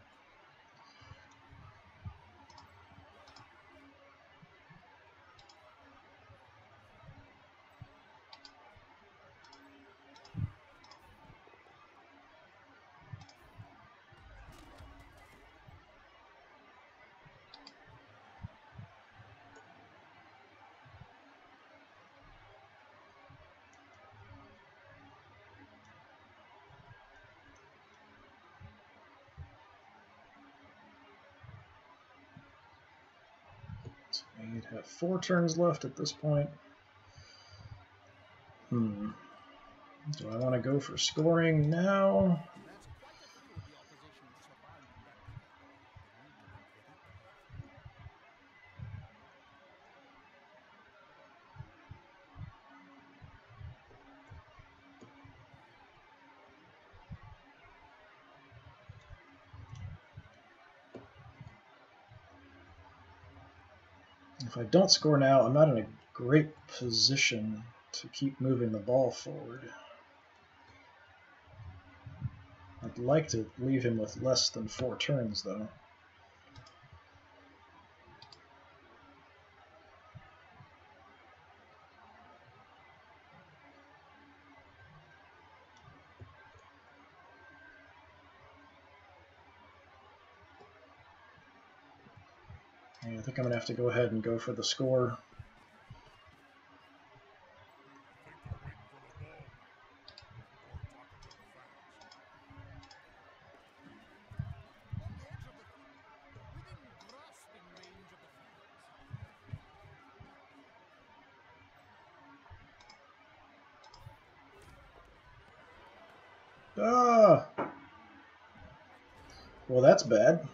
I'd have 4 turns left at this point. Do I want to go for scoring now? If I don't score now, I'm not in a great position to keep moving the ball forward. I'd like to leave him with less than 4 turns, though. Yeah, I think I'm going to have to go ahead and go for the score. Ah! Well, that's bad.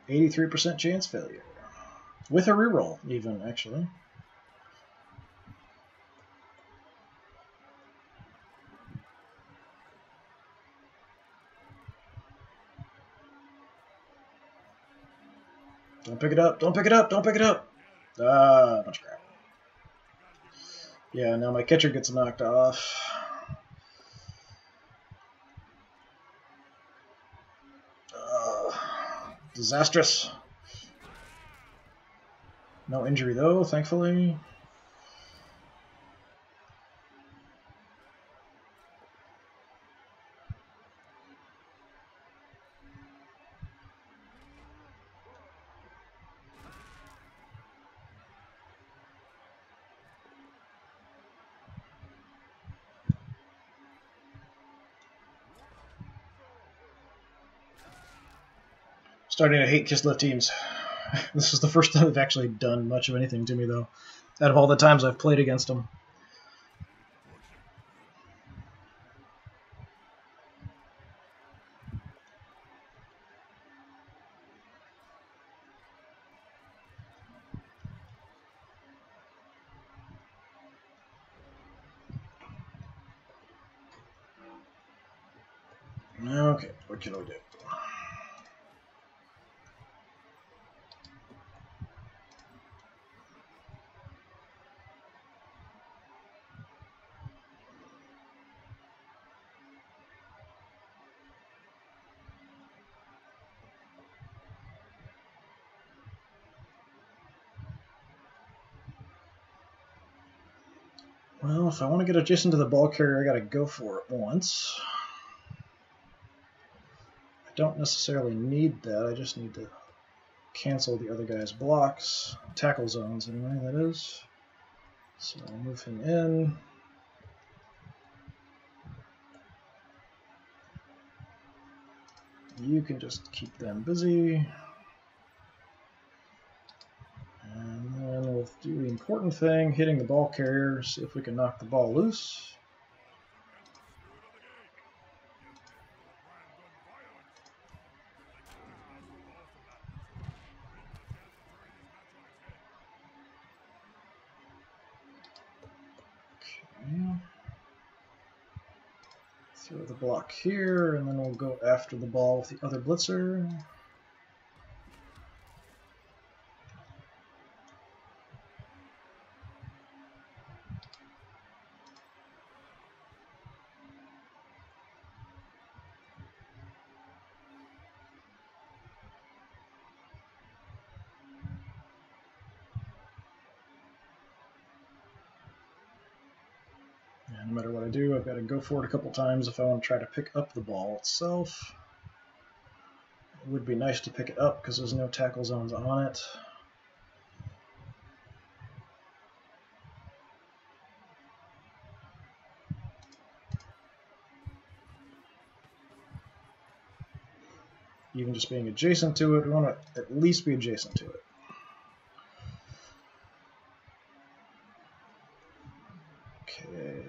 83% chance failure. With a reroll, even, actually. Don't pick it up, don't pick it up, don't pick it up! Ah, bunch of crap. Yeah, now my catcher gets knocked off. Disastrous. No injury, though, thankfully. Starting to hate Kislev teams. This is the first time they've actually done much of anything to me, though, out of all the times I've played against them. Okay, what can we do? Well, if I want to get adjacent to the ball carrier, I got to go for it once. I don't necessarily need that. I just need to cancel the other guy's blocks. Tackle zones, anyway, that is. So I'll move him in. You can just keep them busy. And then we'll do the important thing, hitting the ball carrier, see if we can knock the ball loose. Okay. Throw the block here, and then we'll go after the ball with the other blitzer. And no matter what I do, I've got to go for it a couple times if I want to try to pick up the ball itself. It would be nice to pick it up because there's no tackle zones on it. Even just being adjacent to it, we want to at least be adjacent to it. Okay,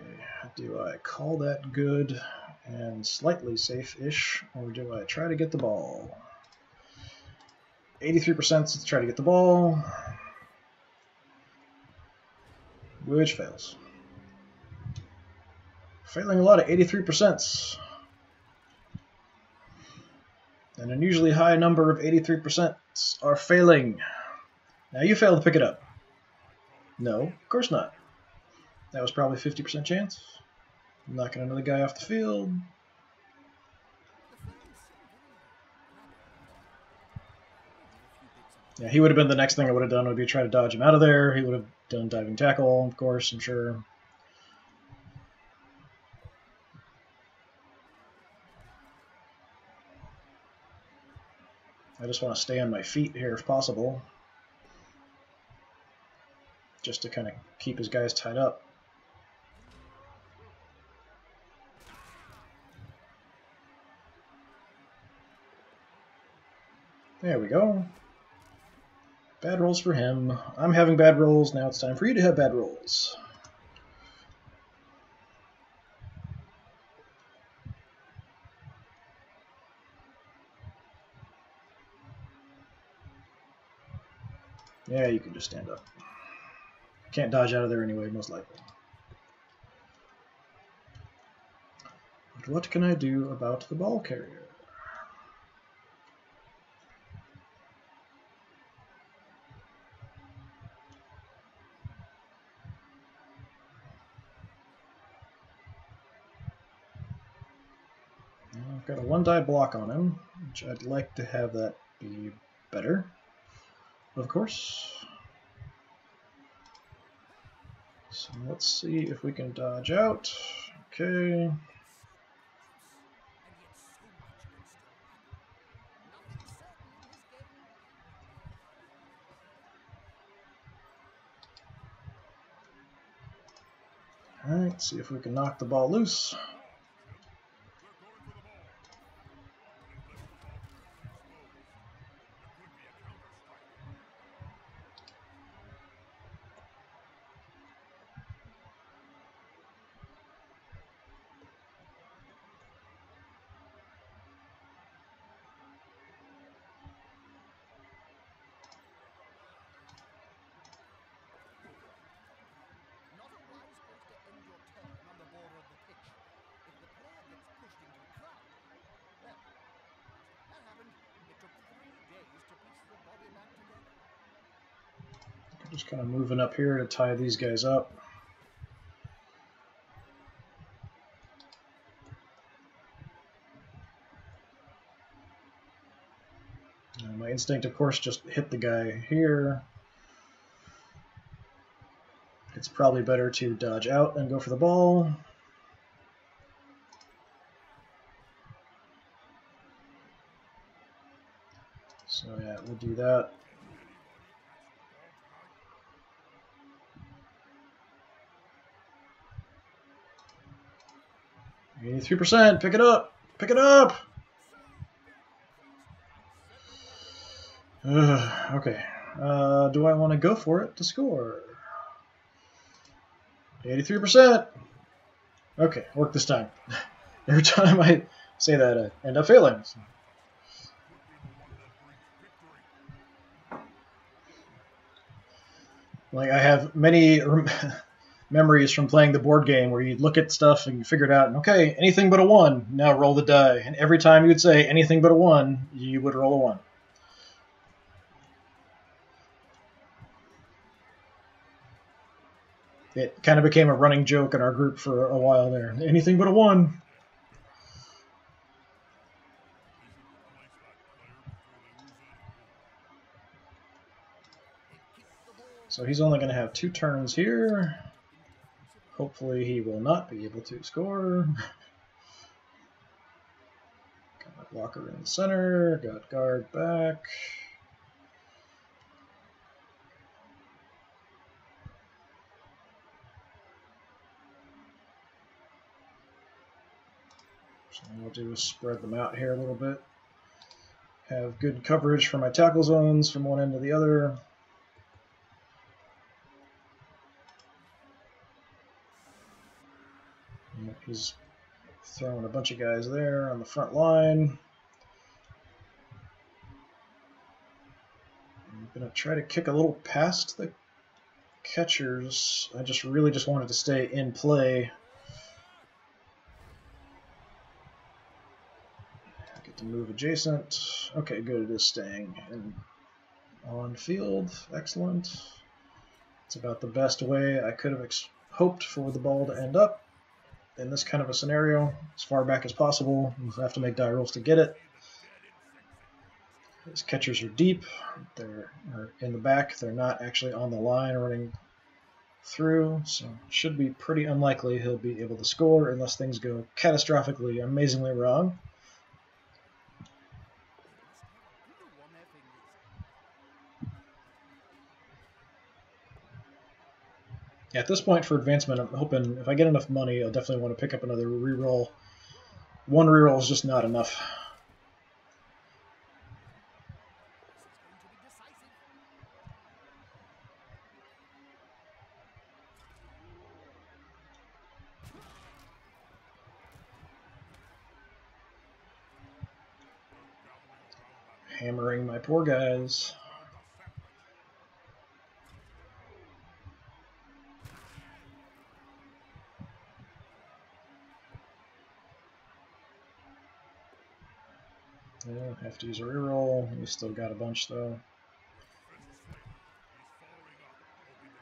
do I call that good and slightly safe-ish, or do I try to get the ball? 83%, let's try to get the ball, which fails. Failing a lot of 83%. An unusually high number of 83% are failing. Now you failed to pick it up. No, of course not. That was probably 50% chance. Knocking another guy off the field. Yeah, he would have been the next thing I would have done would be try to dodge him out of there. He would have done diving tackle, of course, I'm sure. I just want to stay on my feet here if possible, just to kind of keep his guys tied up. There we go. Bad rolls for him. I'm having bad rolls. Now it's time for you to have bad rolls. Yeah, you can just stand up. Can't dodge out of there anyway, most likely. But what can I do about the ball carrier? I've got a one-die block on him, which I'd like to have that be better, of course. So let's see if we can dodge out. Okay. Alright, see if we can knock the ball loose. Just kind of moving up here to tie these guys up. And my instinct, of course, just hit the guy here. it's probably better to dodge out and go for the ball. So yeah, we'll do that. %. Pick it up. Pick it up. Okay. Do I want to go for it to score? 83%. Okay, work this time. Every time I say that, I end up failing. So. Like, I have many memories from playing the board game where you'd look at stuff and you figure it out, and okay, anything but a 1, now roll the die. And every time you would say anything but a 1, you would roll a 1. It kind of became a running joke in our group for a while there. Anything but a 1. So he's only going to have 2 turns here. Hopefully he will not be able to score. Got my blocker in the center. Got guard back. So what I'll do is spread them out here a little bit. Have good coverage for my tackle zones from one end to the other. He's throwing a bunch of guys there on the front line. I'm going to try to kick a little past the catchers. I really just wanted to stay in play. I get to move adjacent. Okay, good. It is staying on field. Excellent. It's about the best way I could have hoped for the ball to end up in this kind of a scenario, as far back as possible. We'll have to make die rolls to get it. His catchers are deep. They're in the back. They're not actually on the line running through, so it should be pretty unlikely he'll be able to score unless things go catastrophically, amazingly wrong. At this point for advancement, I'm hoping if I get enough money, I'll definitely want to pick up another reroll. One reroll is just not enough. Hammering my poor guys. Yeah, have to use a reroll. We still got a bunch though.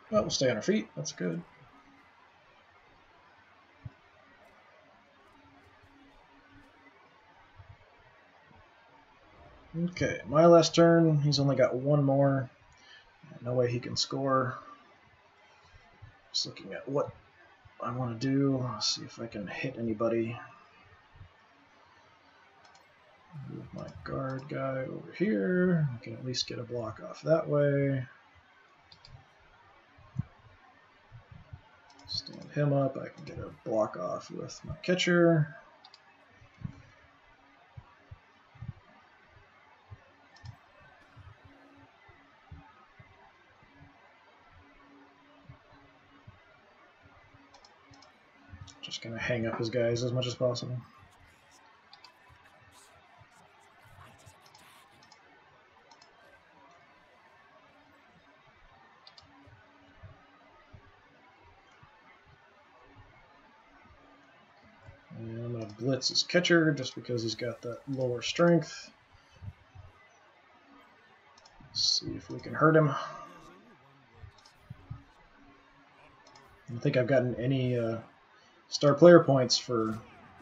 Well, we'll stay on our feet. That's good. Okay, my last turn. He's only got 1 more. No way he can score. Just looking at what I want to do. See if I can hit anybody. Move my guard guy over here. I can at least get a block off that way. Stand him up. I can get a block off with my catcher. Just going to hang up his guys as much as possible. And I'm going to blitz his catcher just because he's got that lower strength. Let's see if we can hurt him. I don't think I've gotten any star player points for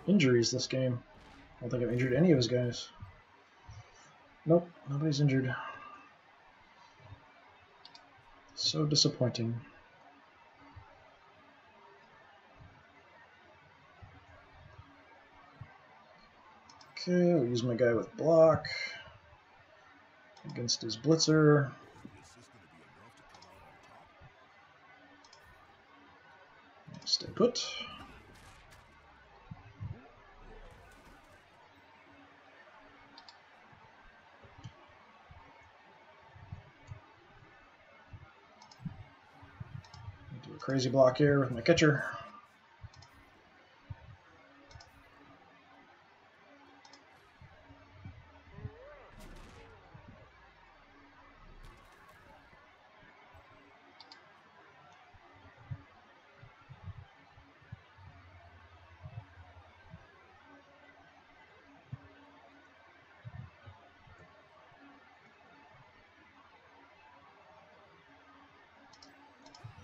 injuries this game. I don't think I've injured any of his guys. Nope, nobody's injured. So disappointing. Okay, we'll use my guy with block against his blitzer. Stay put. Do a crazy block here with my catcher.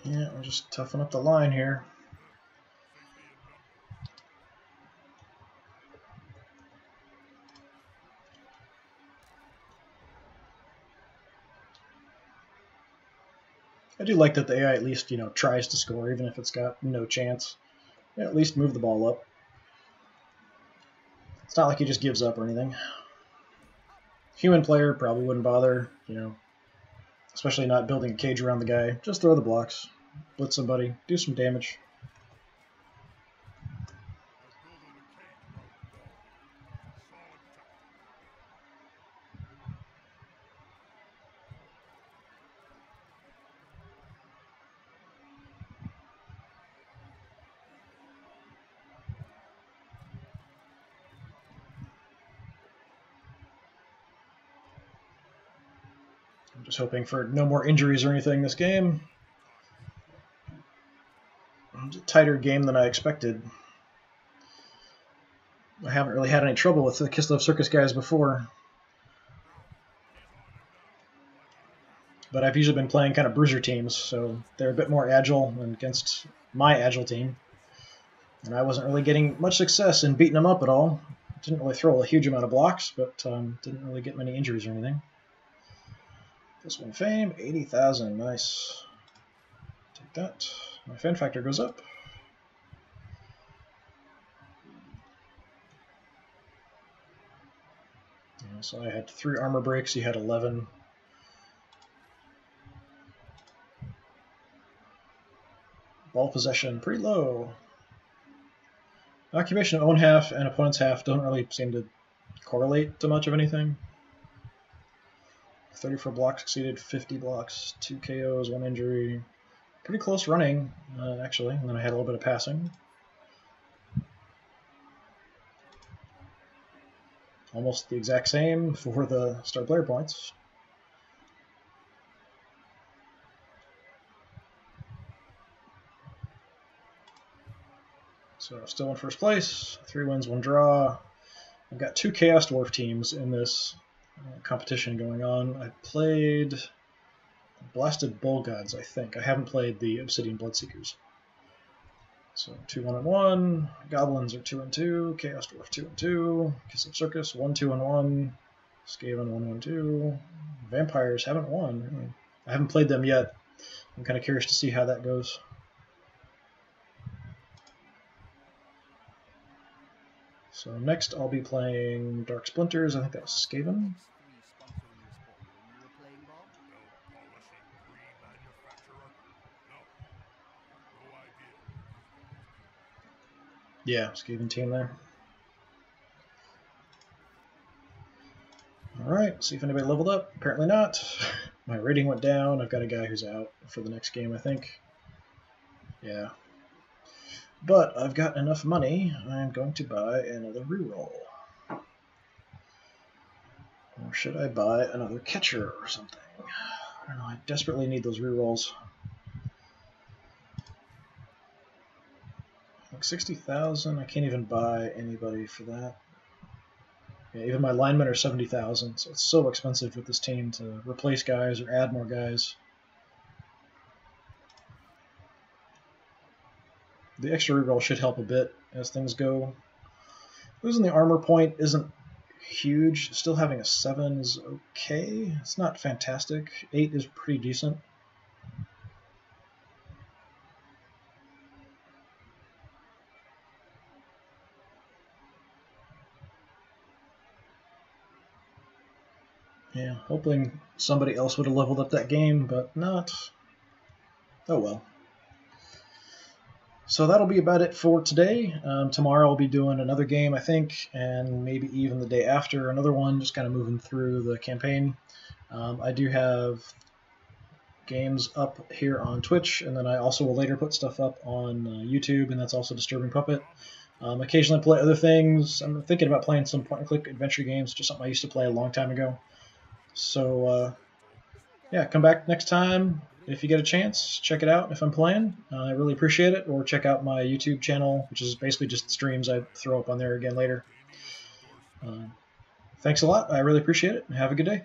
Yeah, we'll just toughen up the line here. I do like that the AI at least, tries to score, even if it's got no chance. Yeah, at least move the ball up. It's not like he just gives up or anything. Human player probably wouldn't bother, especially not building a cage around the guy. Just throw the blocks, blitz somebody, do some damage. I'm just hoping for no more injuries or anything this game. It's a tighter game than I expected. I haven't really had any trouble with the Kislev Circus guys before. But I've usually been playing kind of bruiser teams, so they're a bit more agile than against my agile team. And I wasn't really getting much success in beating them up at all. Didn't really throw a huge amount of blocks, but didn't really get many injuries or anything. This one fame, 80,000, nice. Take that. My fan factor goes up. Yeah, so I had 3 armor breaks, he had 11. Ball possession, pretty low. Occupation of own half and opponent's half don't really seem to correlate to much of anything. 34 blocks succeeded, 50 blocks, 2 KOs, 1 injury. Pretty close running, actually, and then I had a little bit of passing. Almost the exact same for the star player points. So still in first place, 3 wins, 1 draw. I've got 2 Chaos Dwarf teams in this competition going on. I played Blasted Bull Gods, I think. I haven't played the Obsidian Bloodseekers. So 2-1-1. Goblins are 2-2. Chaos Dwarf 2-2. Kislev Circus 1-2-1. Skaven 1-1-2. Vampires haven't won. I haven't played them yet. I'm kind of curious to see how that goes. So next I'll be playing Dark Splinters. I think that was Skaven. Yeah, Skaven team there. Alright, see if anybody leveled up. Apparently not. My rating went down. I've got a guy who's out for the next game, I think. Yeah. But I've got enough money. I'm going to buy another reroll. Or should I buy another catcher or something? I don't know, I desperately need those rerolls. Like 60,000, I can't even buy anybody for that. Yeah, even my linemen are 70,000, so it's so expensive with this team to replace guys or add more guys. The extra reroll should help a bit as things go. Losing the armor point isn't huge. Still having a 7 is okay. It's not fantastic. 8 is pretty decent. Hoping somebody else would have leveled up that game, but not. Oh well. So that'll be about it for today. Tomorrow I'll be doing another game, I think, and maybe even the day after another one, just kind of moving through the campaign. I do have games up here on Twitch, and then I also will later put stuff up on YouTube, and that's also Disturbing Puppet. Occasionally play other things. I'm thinking about playing some point-and-click adventure games, just something I used to play a long time ago. So, yeah, come back next time if you get a chance. Check it out if I'm playing. I really appreciate it. Or check out my YouTube channel, which is basically just streams I throw up on there again later. Thanks a lot. I really appreciate it. Have a good day.